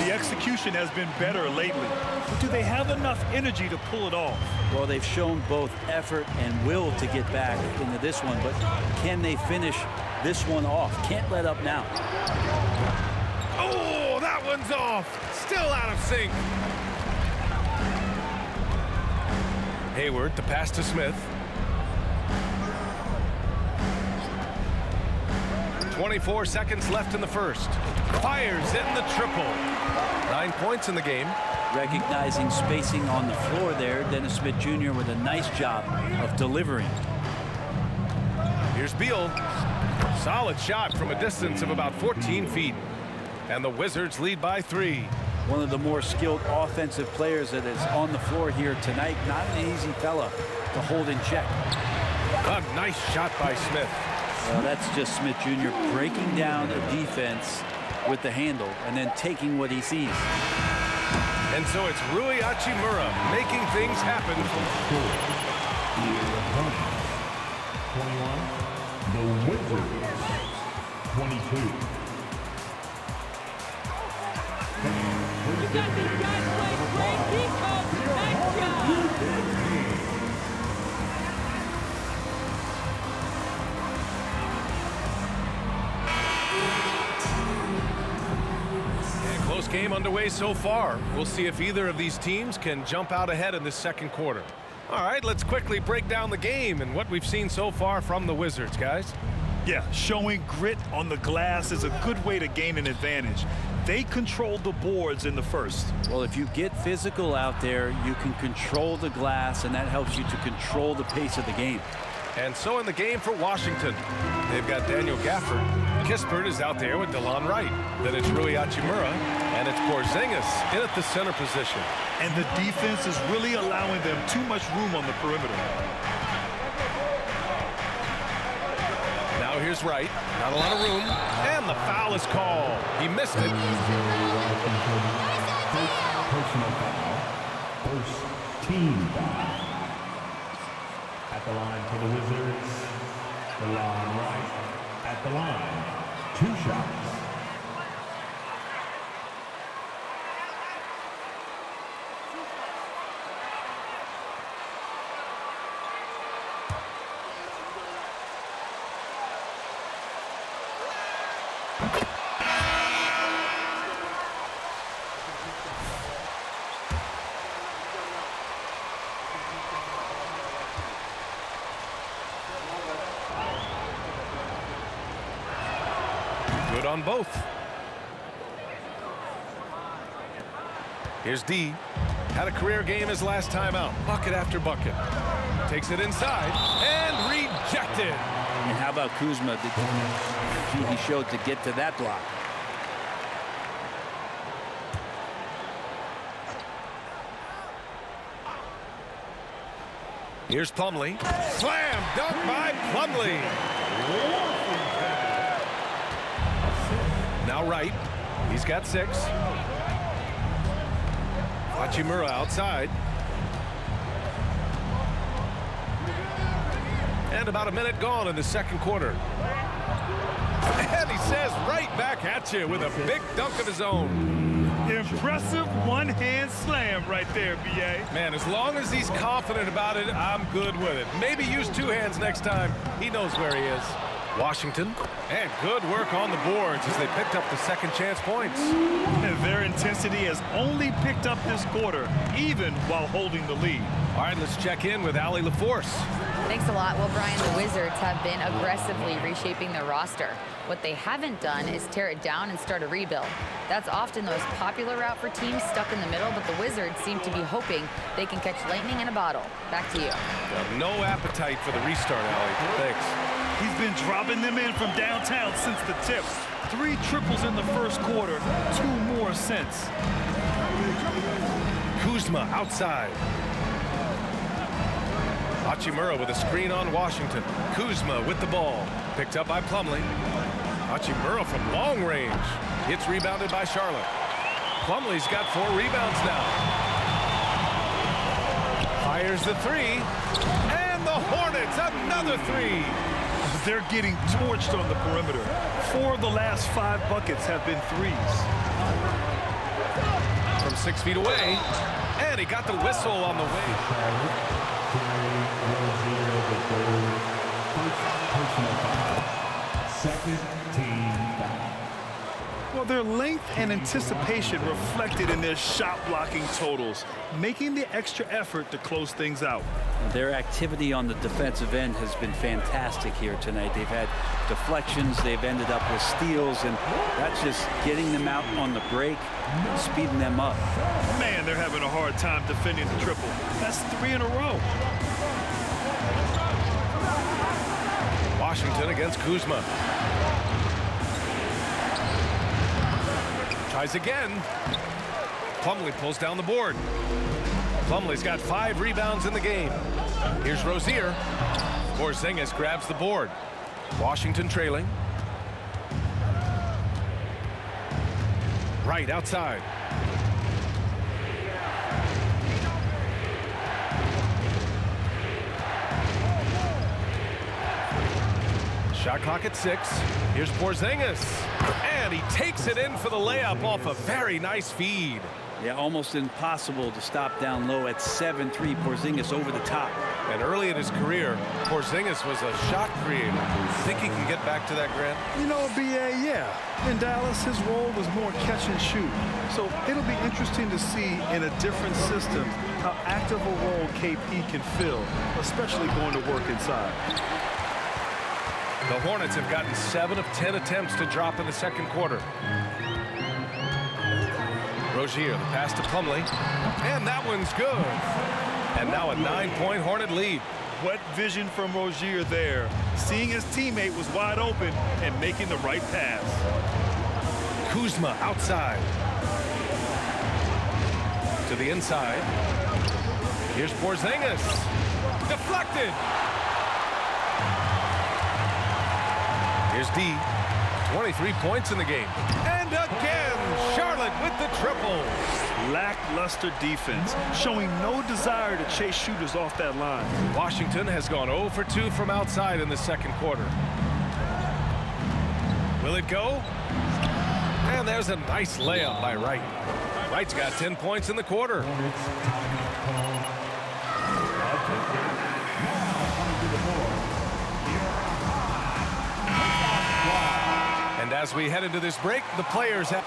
The execution has been better lately. But do they have enough energy to pull it off? Well, they've shown both effort and will to get back into this one, but can they finish this one off? Can't let up now. Oh, that one's off. Still out of sync. Hayward, the pass to Smith. 24 seconds left in the first. Fires in the triple. 9 points in the game. Recognizing spacing on the floor there, Dennis Smith Jr. with a nice job of delivering. Here's Beal. Solid shot from a distance of about 14 feet. And the Wizards lead by 3. One of the more skilled offensive players that is on the floor here tonight. Not an easy fella to hold in check. A nice shot by Smith. Well, that's just Smith Jr. breaking down a defense with the handle and then taking what he sees. And so it's Rui Hachimura making things happen. 21, the Wizards, 22. You got these guys playing great defense. Nice job. Close game underway so far. We'll see if either of these teams can jump out ahead in this second quarter. All right, let's quickly break down the game and what we've seen so far from the Wizards, guys. Yeah, showing grit on the glass is a good way to gain an advantage. They controlled the boards in the first. Well, if you get physical out there, you can control the glass, and that helps you to control the pace of the game. And so in the game for Washington, they've got Daniel Gafford. Kispert is out there with DeLon Wright. Then it's Rui Hachimura, and it's Porzingis in at the center position. And the defense is really allowing them too much room on the perimeter. Now here's Wright. Not a lot of room. And the foul is called. He missed it. Personal foul. First team foul. At the line for the Wizards, DeLon Wright. At the line, 2 shots. Good on both. Here's D. Had a career game his last time out. Bucket after bucket. Takes it inside and rejected. And how about Kuzma? The energy he showed to get to that block. Here's Plumlee. Slam dunk by Plumlee. Now Wright. He's got 6. Hachimura outside. And about a minute gone in the second quarter. And he says right back at you with a big dunk of his own. Impressive one-hand slam right there, B.A. Man, as long as he's confident about it, I'm good with it. Maybe use 2 hands next time. He knows where he is. Washington, and good work on the boards as they picked up the second chance points. And their intensity has only picked up this quarter, even while holding the lead. All right, let's check in with Allie LaForce. Thanks a lot. Well, Brian, the Wizards have been aggressively reshaping their roster. What they haven't done is tear it down and start a rebuild. That's often the most popular route for teams stuck in the middle, but the Wizards seem to be hoping they can catch lightning in a bottle. Back to you. No appetite for the restart, Allie. Thanks. He's been dropping them in from downtown since the tip. 3 triples in the first quarter, 2 more since. Kuzma outside. Hachimura with a screen on Washington. Kuzma with the ball. Picked up by Plumlee. Hachimura from long range. It's rebounded by Charlotte. Plumlee's got 4 rebounds now. Fires the 3. And the Hornets, another 3. They're getting torched on the perimeter. 4 of the last 5 buckets have been 3s. From 6 feet away. And he got the whistle on the way. Second team foul. Well, their length and anticipation reflected in their shot blocking totals, making the extra effort to close things out. Their activity on the defensive end has been fantastic here tonight. They've had deflections, they've ended up with steals, and that's just getting them out on the break, speeding them up. Man, they're having a hard time defending the triple. That's 3 in a row. Washington against Kuzma. Tries again. Plumlee pulls down the board. Plumlee's got 5 rebounds in the game. Here's Rozier. Porzingis grabs the board. Washington trailing. Right outside. Shot clock at 6. Here's Porzingis. And he takes it in for the layup off a very nice feed. Yeah, almost impossible to stop down low at 7-3. Porzingis over the top. And early in his career, Porzingis was a shot creator. Think he can get back to that, Grant? You know, B.A., yeah. In Dallas, his role was more catch and shoot. So it'll be interesting to see in a different system how active a role KP can fill, especially going to work inside. The Hornets have gotten 7 of 10 attempts to drop in the second quarter. Rozier, the pass to Plumlee. And that one's good. And now a 9-point Hornet lead. What vision from Rozier there. Seeing his teammate was wide open and making the right pass. Kuzma outside. To the inside. Here's Porzingis. Deflected. Here's D. 23 points in the game. And again, Charlotte with the triple. Lackluster defense, showing no desire to chase shooters off that line. Washington has gone 0 for 2 from outside in the second quarter. Will it go? And there's a nice layup by Wright. Wright's got 10 points in the quarter. And as we head into this break, the players have...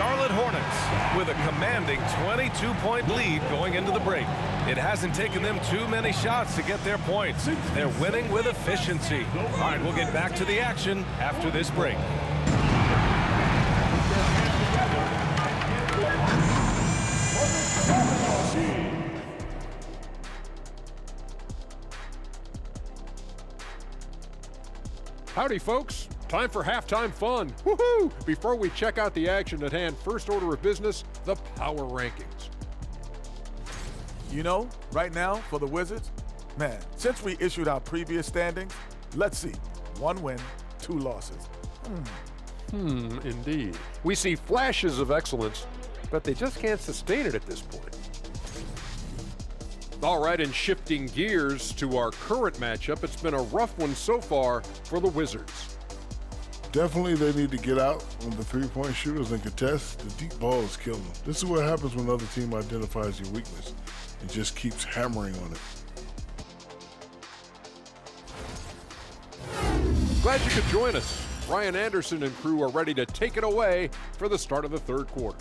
Charlotte Hornets with a commanding 22-point lead going into the break. It hasn't taken them too many shots to get their points. They're winning with efficiency. All right, we'll get back to the action after this break. Howdy, folks. Time for halftime fun. Woohoo! Before we check out the action at hand, first order of business, the power rankings. You know, right now for the Wizards, man, since we issued our previous standings, let's see. 1 win, 2 losses. Indeed. We see flashes of excellence, but they just can't sustain it at this point. All right, and shifting gears to our current matchup, it's been a rough one so far for the Wizards. Definitely they need to get out on the three-point shooters and contest. The deep ball is killing them. This is what happens when another team identifies your weakness and just keeps hammering on it. Glad you could join us. Ryan Anderson and crew are ready to take it away for the start of the third quarter.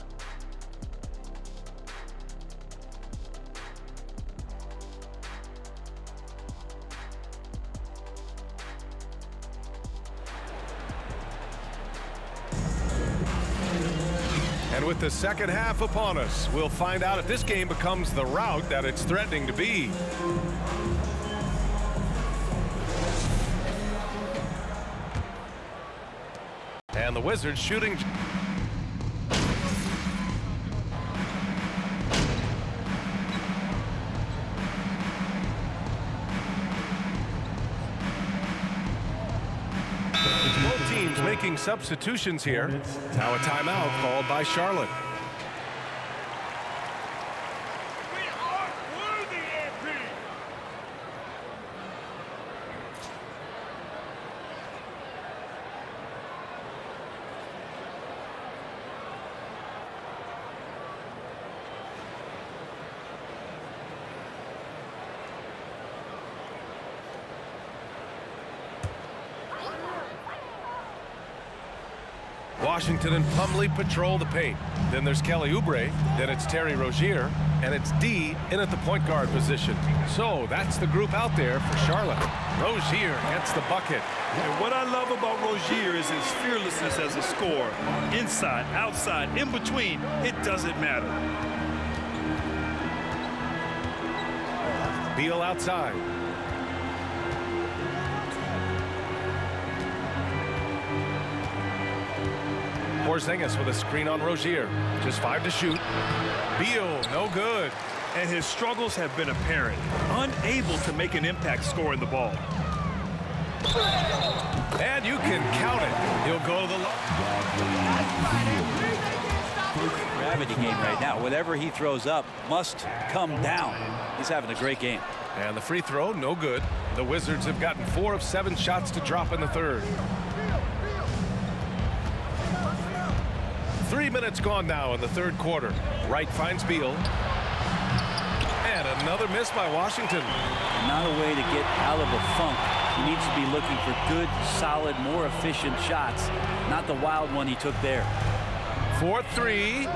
And with the second half upon us, we'll find out if this game becomes the rout that it's threatening to be. And the Wizards shooting. Both teams making substitutions here. Now a timeout called by Charlotte. Washington and Plumlee patrol the paint. Then there's Kelly Oubre. Then it's Terry Rozier. And it's D in at the point guard position. So that's the group out there for Charlotte. Rozier gets the bucket. And what I love about Rozier is his fearlessness as a scorer. Inside, outside, in between, it doesn't matter. Beal outside. Porzingis with a screen on Rozier. Just 5 to shoot. Beal, no good. And his struggles have been apparent. Unable to make an impact scoring the ball. And you can count it. He'll go to the Gravity game right now. Whatever he throws up must come down. He's having a great game. And the free throw, no good. The Wizards have gotten 4 of 7 shots to drop in the third. 3 minutes gone now in the third quarter. Wright finds Beal. And another miss by Washington. Not a way to get out of a funk. He needs to be looking for good, solid, more efficient shots, not the wild one he took there. 4-3.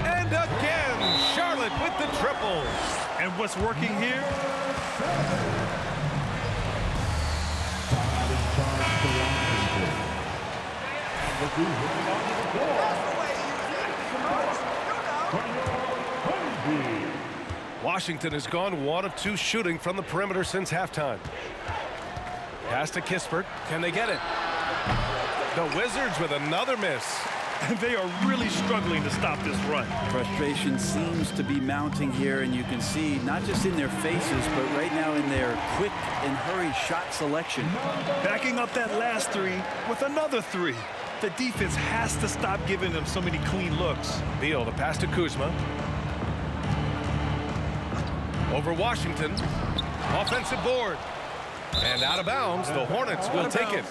And again, Charlotte with the triple. And what's working here? Washington has gone 1 of 2 shooting from the perimeter since halftime. Pass to Kispert. Can they get it? The Wizards with another miss. And they are really struggling to stop this run. Frustration seems to be mounting here, and you can see not just in their faces, but right now in their quick and hurried shot selection. Backing up that last 3 with another 3. The defense has to stop giving them so many clean looks. Beal, the pass to Kuzma. Over Washington. Offensive board. And out of bounds. The Hornets will take it.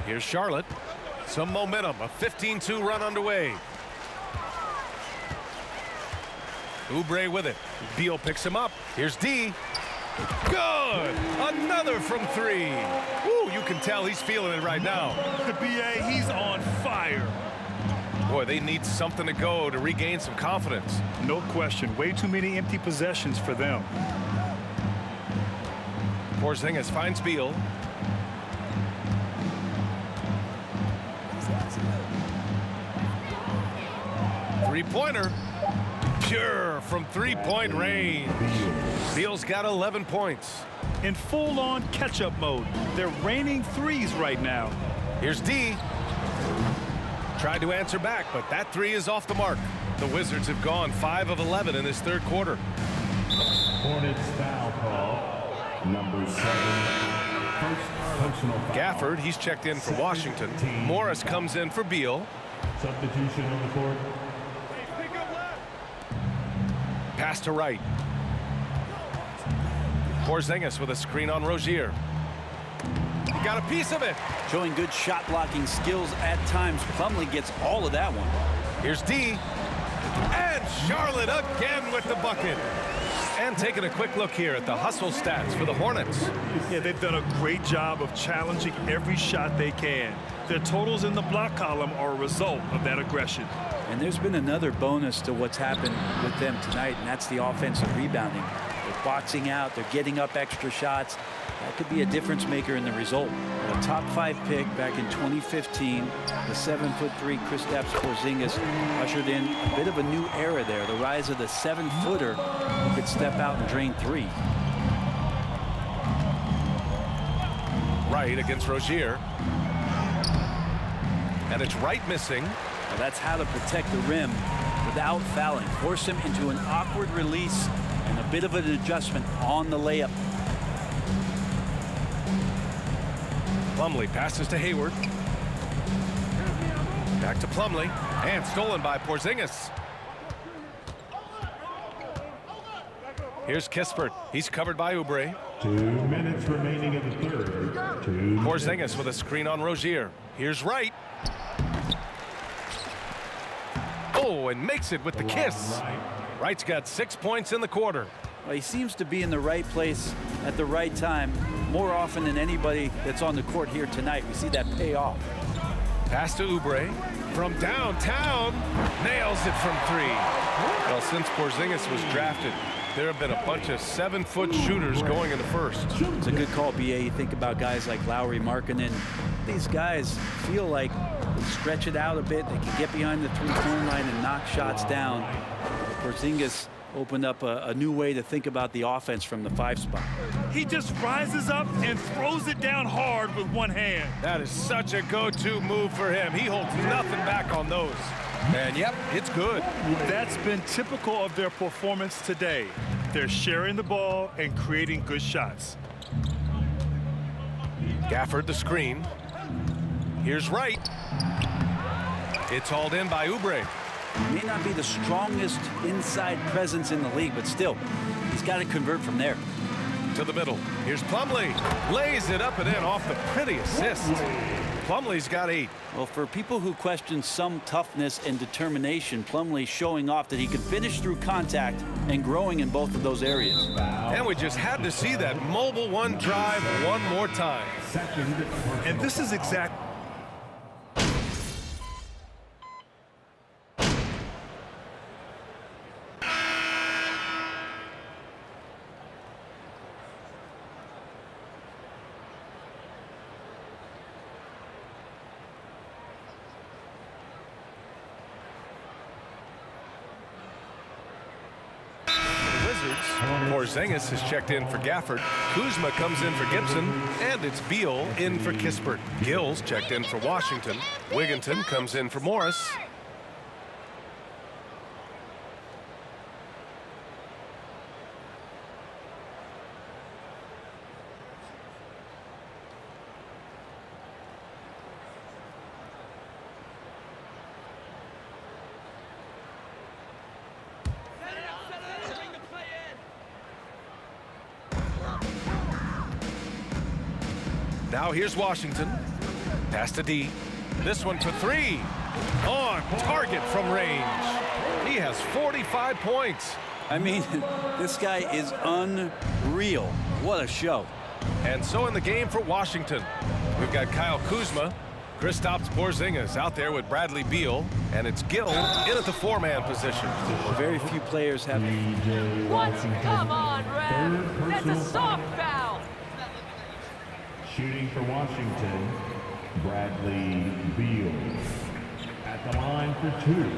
Here's Charlotte. Some momentum. A 15-2 run underway. Oubre with it. Beal picks him up. Here's D. Good! Another from three. Woo, you can tell he's feeling it right now. The BA, he's on fire. Boy, they need something to go to regain some confidence. No question. Way too many empty possessions for them. Porzingis finds Beal. Three-pointer. Pure from three-point range. Beal's got 11 points. In full-on catch-up mode. They're raining threes right now. Here's D. Tried to answer back, but that three is off the mark. The Wizards have gone 5 of 11 in this third quarter. Hornets foul call. Number 7. First personal foul. Gafford, he's checked in for Washington. Morris comes in for Beal. Substitution on the court. Pass to Wright. Porzingis with a screen on Rozier. He got a piece of it. Showing good shot blocking skills at times. Plumlee gets all of that one. Here's D. And Charlotte again with the bucket. And taking a quick look here at the hustle stats for the Hornets. Yeah, they've done a great job of challenging every shot they can. Their totals in the block column are a result of that aggression. And there's been another bonus to what's happened with them tonight, and that's the offensive rebounding. They're boxing out, they're getting up extra shots. That could be a difference maker in the result. A top 5 pick back in 2015, the 7'3" Kristaps Porzingis ushered in a bit of a new era there. The rise of the 7-footer who could step out and drain three. Wright against Rozier. And it's Wright missing. Well, that's how to protect the rim without fouling. Force him into an awkward release and a bit of an adjustment on the layup. Plumlee passes to Hayward. Back to Plumlee. And stolen by Porzingis. Here's Kispert. He's covered by Oubre. 2 minutes remaining in the third. Porzingis with a screen on Rozier. Here's Wright. Oh, and makes it with the kiss. Wright's got 6 points in the quarter. Well, he seems to be in the right place at the right time more often than anybody that's on the court here tonight. We see that pay off. Pass to Oubre from downtown. Nails it from three. Well, since Porzingis was drafted, there have been a bunch of 7-foot shooters going in the first. It's a good call, BA. You think about guys like Lowry, Markkanen. These guys feel like they stretch it out a bit. They can get behind the three-point line and knock shots down. Porzingis opened up a new way to think about the offense from the 5 spot. He just rises up and throws it down hard with one hand. That is such a go-to move for him. He holds nothing back on those. And yep, it's good. That's been typical of their performance today. They're sharing the ball and creating good shots. Gafford the screen. Here's Wright. It's hauled in by Oubre. He may not be the strongest inside presence in the league, but still, he's got to convert from there. To the middle. Here's Plumlee. Lays it up and in off the pretty assist. Plumlee's got 8. Well, for people who question some toughness and determination, Plumlee showing off that he could finish through contact and growing in both of those areas. And we just had to see that mobile one drive one more time. And this is exact. Porzingis has checked in for Gafford. Kuzma comes in for Gibson. And it's Beal in for Kispert. Gills checked in for Washington. Wigginton comes in for Morris. Now here's Washington. Pass to D. This one for 3. On target from range. He has 45 points. I mean, this guy is unreal. What a show. And so in the game for Washington, we've got Kyle Kuzma, Kristaps Porzingis out there with Bradley Beal, and it's Gill in at the 4-man position. Very few players have. What? Come on, Red. That's a soft foul. Shooting for Washington, Bradley Beal. At the line for 2.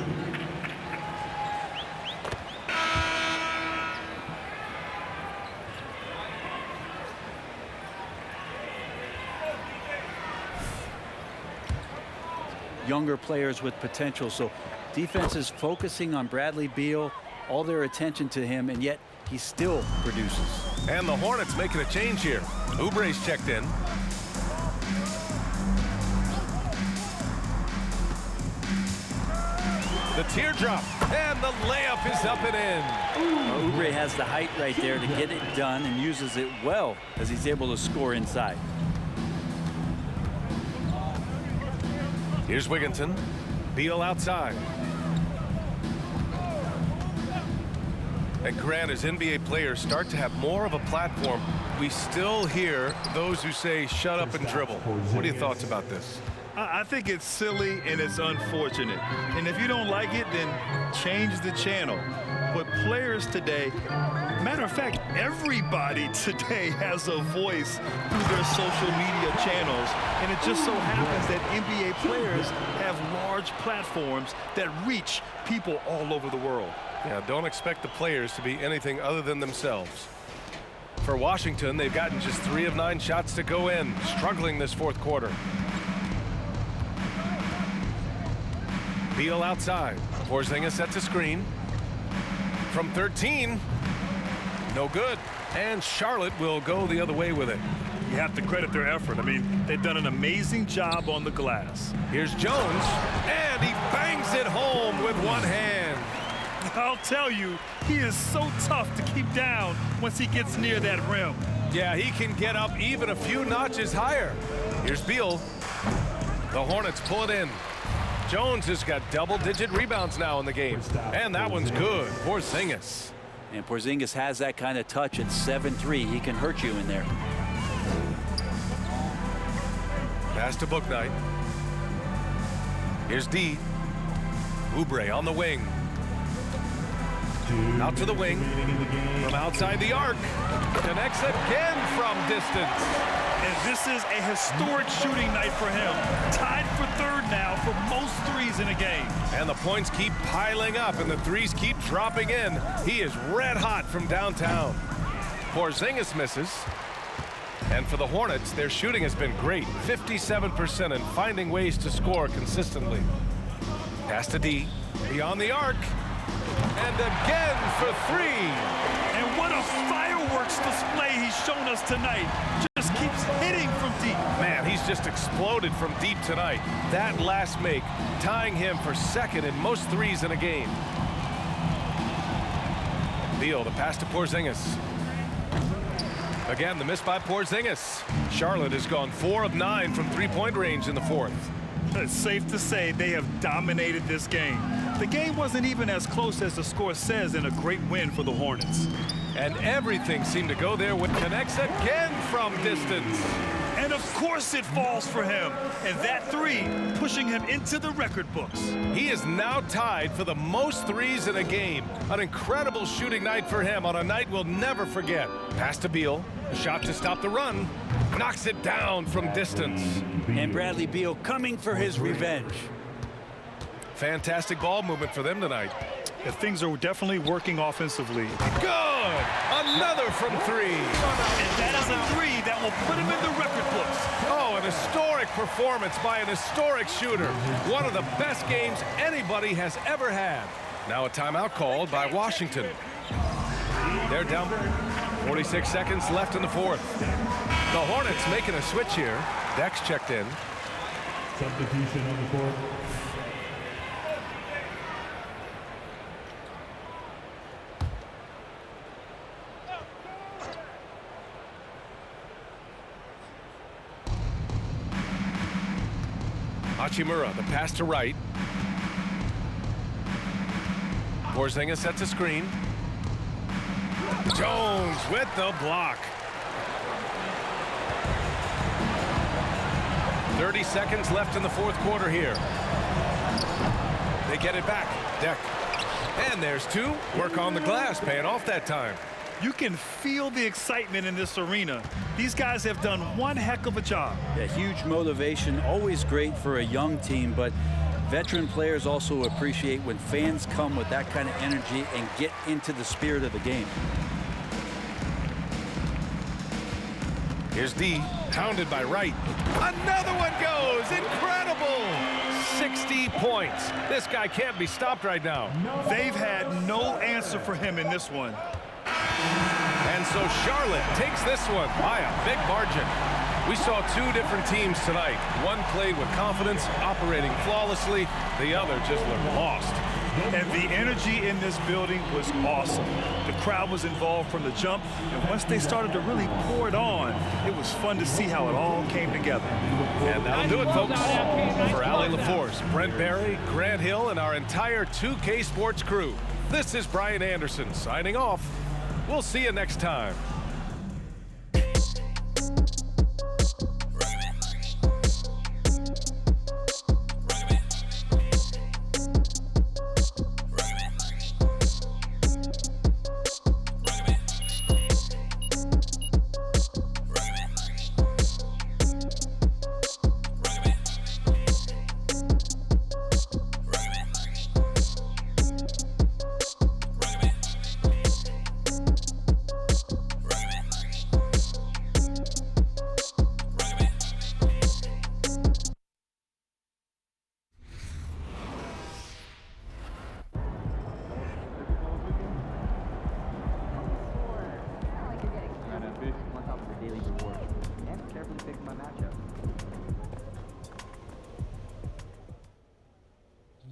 Younger players with potential, so defense is focusing on Bradley Beal, all their attention to him, and yet he still produces. And the Hornets making a change here. Oubre's checked in. The teardrop, and the layup is up and in. Oubre has the height right there to get it done and uses it well as he's able to score inside. Here's Wigginton. Beal outside. And Grant, as NBA players start to have more of a platform, we still hear those who say, shut up and dribble. What are your thoughts about this? I think it's silly and it's unfortunate. And if you don't like it, then change the channel. But players today, matter of fact, everybody today has a voice through their social media channels. And it just so happens that NBA players have large platforms that reach people all over the world. Yeah, don't expect the players to be anything other than themselves. For Washington, they've gotten just 3 of 9 shots to go in, struggling this fourth quarter. Beal outside. Porzingis sets a screen. From 13, no good. And Charlotte will go the other way with it. You have to credit their effort. I mean, they've done an amazing job on the glass. Here's Jones, and he bangs it home with one hand. I'll tell you, he is so tough to keep down once he gets near that rim. Yeah, he can get up even a few notches higher. Here's Beal. The Hornets pull it in. Jones has got double-digit rebounds now in the game. And that one's good. Porzingis. And Porzingis has that kind of touch at 7'3". He can hurt you in there. Pass to Bouknight. Here's D. Oubre on the wing. Out to the wing. From outside the arc. Connects again from distance. And this is a historic shooting night for him. Tied for 3rd now for most threes in a game. And the points keep piling up and the threes keep dropping in. He is red hot from downtown. Porzingis misses. And for the Hornets, their shooting has been great. 57% and finding ways to score consistently. Pass to D. Beyond the arc. And again for 3. And what a fireworks display he's shown us tonight. Just keeps hitting from deep. Man, he's just exploded from deep tonight. That last make tying him for 2nd in most threes in a game. Beal, the pass to Porzingis. Again, the miss by Porzingis. Charlotte has gone 4 of 9 from 3-point range in the 4th. It's safe to say they have dominated this game. The game wasn't even as close as the score says in a great win for the Hornets. And everything seemed to go there with connects again from distance. And of course it falls for him. And that 3 pushing him into the record books. He is now tied for the most threes in a game. An incredible shooting night for him on a night we'll never forget. Pass to Beal. A shot to stop the run. Knocks it down from distance. And Bradley Beal coming for his revenge. Fantastic ball movement for them tonight. And things are definitely working offensively. Good! Another from 3. And that is a 3 that will put him in the record books. Oh, an historic performance by an historic shooter. One of the best games anybody has ever had. Now a timeout called by Washington. They're down. 46 seconds left in the 4th. The Hornets making a switch here. Dex checked in. Substitution on the court. Hachimura, the pass to right. Porzingis sets a screen. Jones with the block. 30 seconds left in the fourth quarter here. They get it back. Deck. And there's two. Work on the glass, paying off that time. You can feel the excitement in this arena. These guys have done one heck of a job. Yeah, huge motivation, always great for a young team, but veteran players also appreciate when fans come with that kind of energy and get into the spirit of the game. Here's D, pounded by Wright. Another one goes, incredible! 60 points. This guy can't be stopped right now. They've had no answer for him in this one. And so Charlotte takes this one by a big margin. We saw two different teams tonight. One played with confidence, operating flawlessly. The other just looked lost. And the energy in this building was awesome. The crowd was involved from the jump, and once they started to really pour it on, it was fun to see how it all came together. And that'll do it, folks. For Allie LaForce, Brent Barry, Grant Hill, and our entire 2K Sports crew, this is Brian Anderson signing off. We'll see you next time.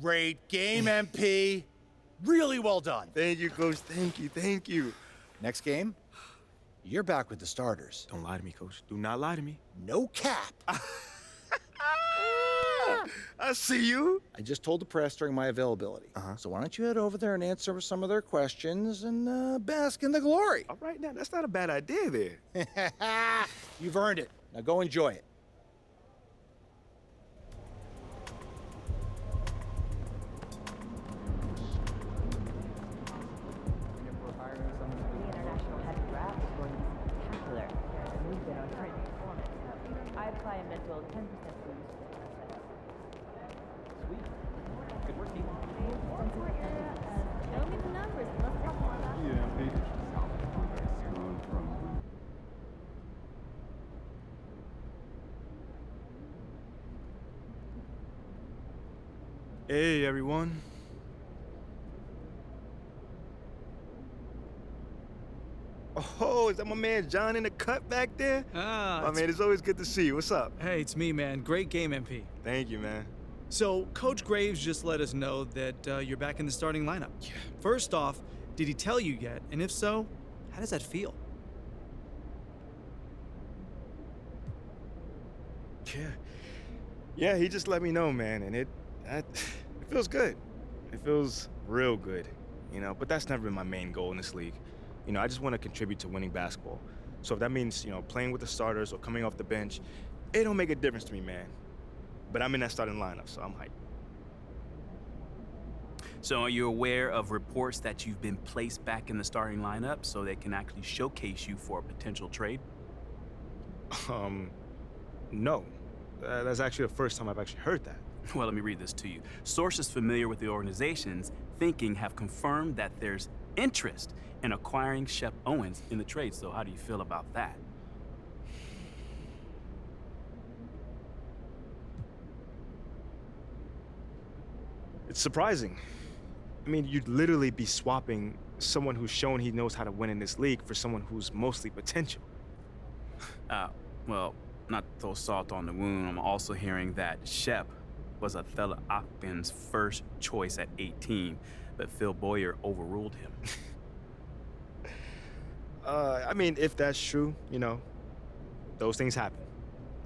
Great game, MP. Really well done. Thank you, Coach. Thank you. Thank you. Next game, you're back with the starters. Don't lie to me, Coach. Do not lie to me. No cap. I see you. I just told the press during my availability. So why don't you head over there and answer some of their questions and bask in the glory. All right, now, that's not a bad idea there. You've earned it. Now go enjoy it. I apply a mental 10% boost. Sweet. Good work, team. Show me the numbers. Let's talk more about it. Hey, everyone. Oh, is that my man John in the cut back there? My man, it's always good to see you. What's up? Hey, it's me, man. Great game, MP. Thank you, man. So, Coach Graves just let us know that you're back in the starting lineup. Yeah. First off, did he tell you yet? And if so, how does that feel? Yeah, he just let me know, man, and it feels good. It feels real good, you know, but that's never been my main goal in this league. You know, I just want to contribute to winning basketball. So if that means, you know, playing with the starters or coming off the bench, it don't make a difference to me, man. But I'm in that starting lineup, so I'm hyped. So are you aware of reports that you've been placed back in the starting lineup so they can actually showcase you for a potential trade? No. That's actually the first time I've actually heard that. Well, let me read this to you. Sources familiar with the organization's thinking have confirmed that there's interest in acquiring Shep Owens in the trade. So how do you feel about that? It's surprising. I mean, you'd literally be swapping someone who's shown he knows how to win in this league for someone who's mostly potential. Well, not to throw salt on the wound, I'm also hearing that Shep was Othello Akpin's first choice at 18, but Phil Boyer overruled him. I mean, if that's true, you know, those things happen.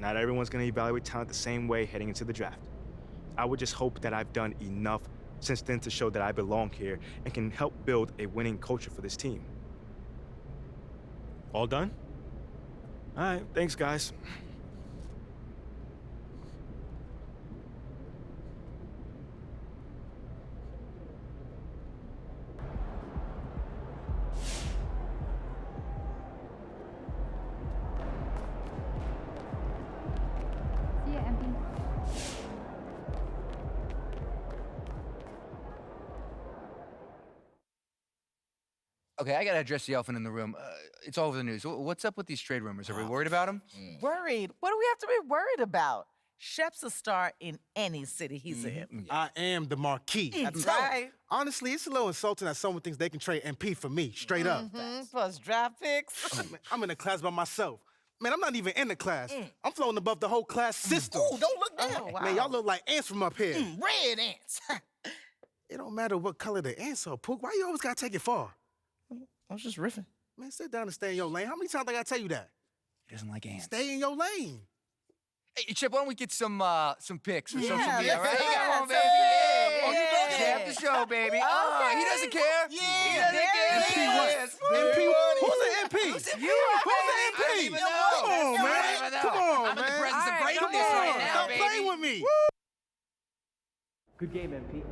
Not everyone's gonna evaluate talent the same way heading into the draft. I would just hope that I've done enough since then to show that I belong here and can help build a winning culture for this team. All done? All right, thanks, guys. See ya, MP. Okay, I gotta address the elephant in the room. It's all over the news. What's up with these trade rumors? Are we worried about them? Worried? What do we have to be worried about? Shep's a star in any city he's in. I am the marquee. That's right. Honestly, it's a little insulting that someone thinks they can trade MP for me, straight up. Plus draft picks. Man, I'm in a class by myself. Man, I'm not even in the class. I'm floating above the whole class system. Ooh, don't look down. Man, y'all look like ants from up here. Red ants. It don't matter what color the ants are, Pook. Why you always gotta take it far? I was just riffing. Man, sit down and stay in your lane. How many times I gotta tell you that? He doesn't like ants. Stay in your lane. Hey, Chip, why don't we get some pics for social Yeah, media, let's right? do that. Come on, Some baby. pics. Oh, you Yeah. Jab the show, baby. Okay. Oh, he doesn't care. Yeah, He doesn't care. there MP it what? is. MP? Who's an MP? Who's You are Who's an baby. MP? I don't even know. Come on, I don't man. even know. Come on, I'm in the man. presence of All right, greatness Come on. right now, Stop baby. playing with me. Good game, MP.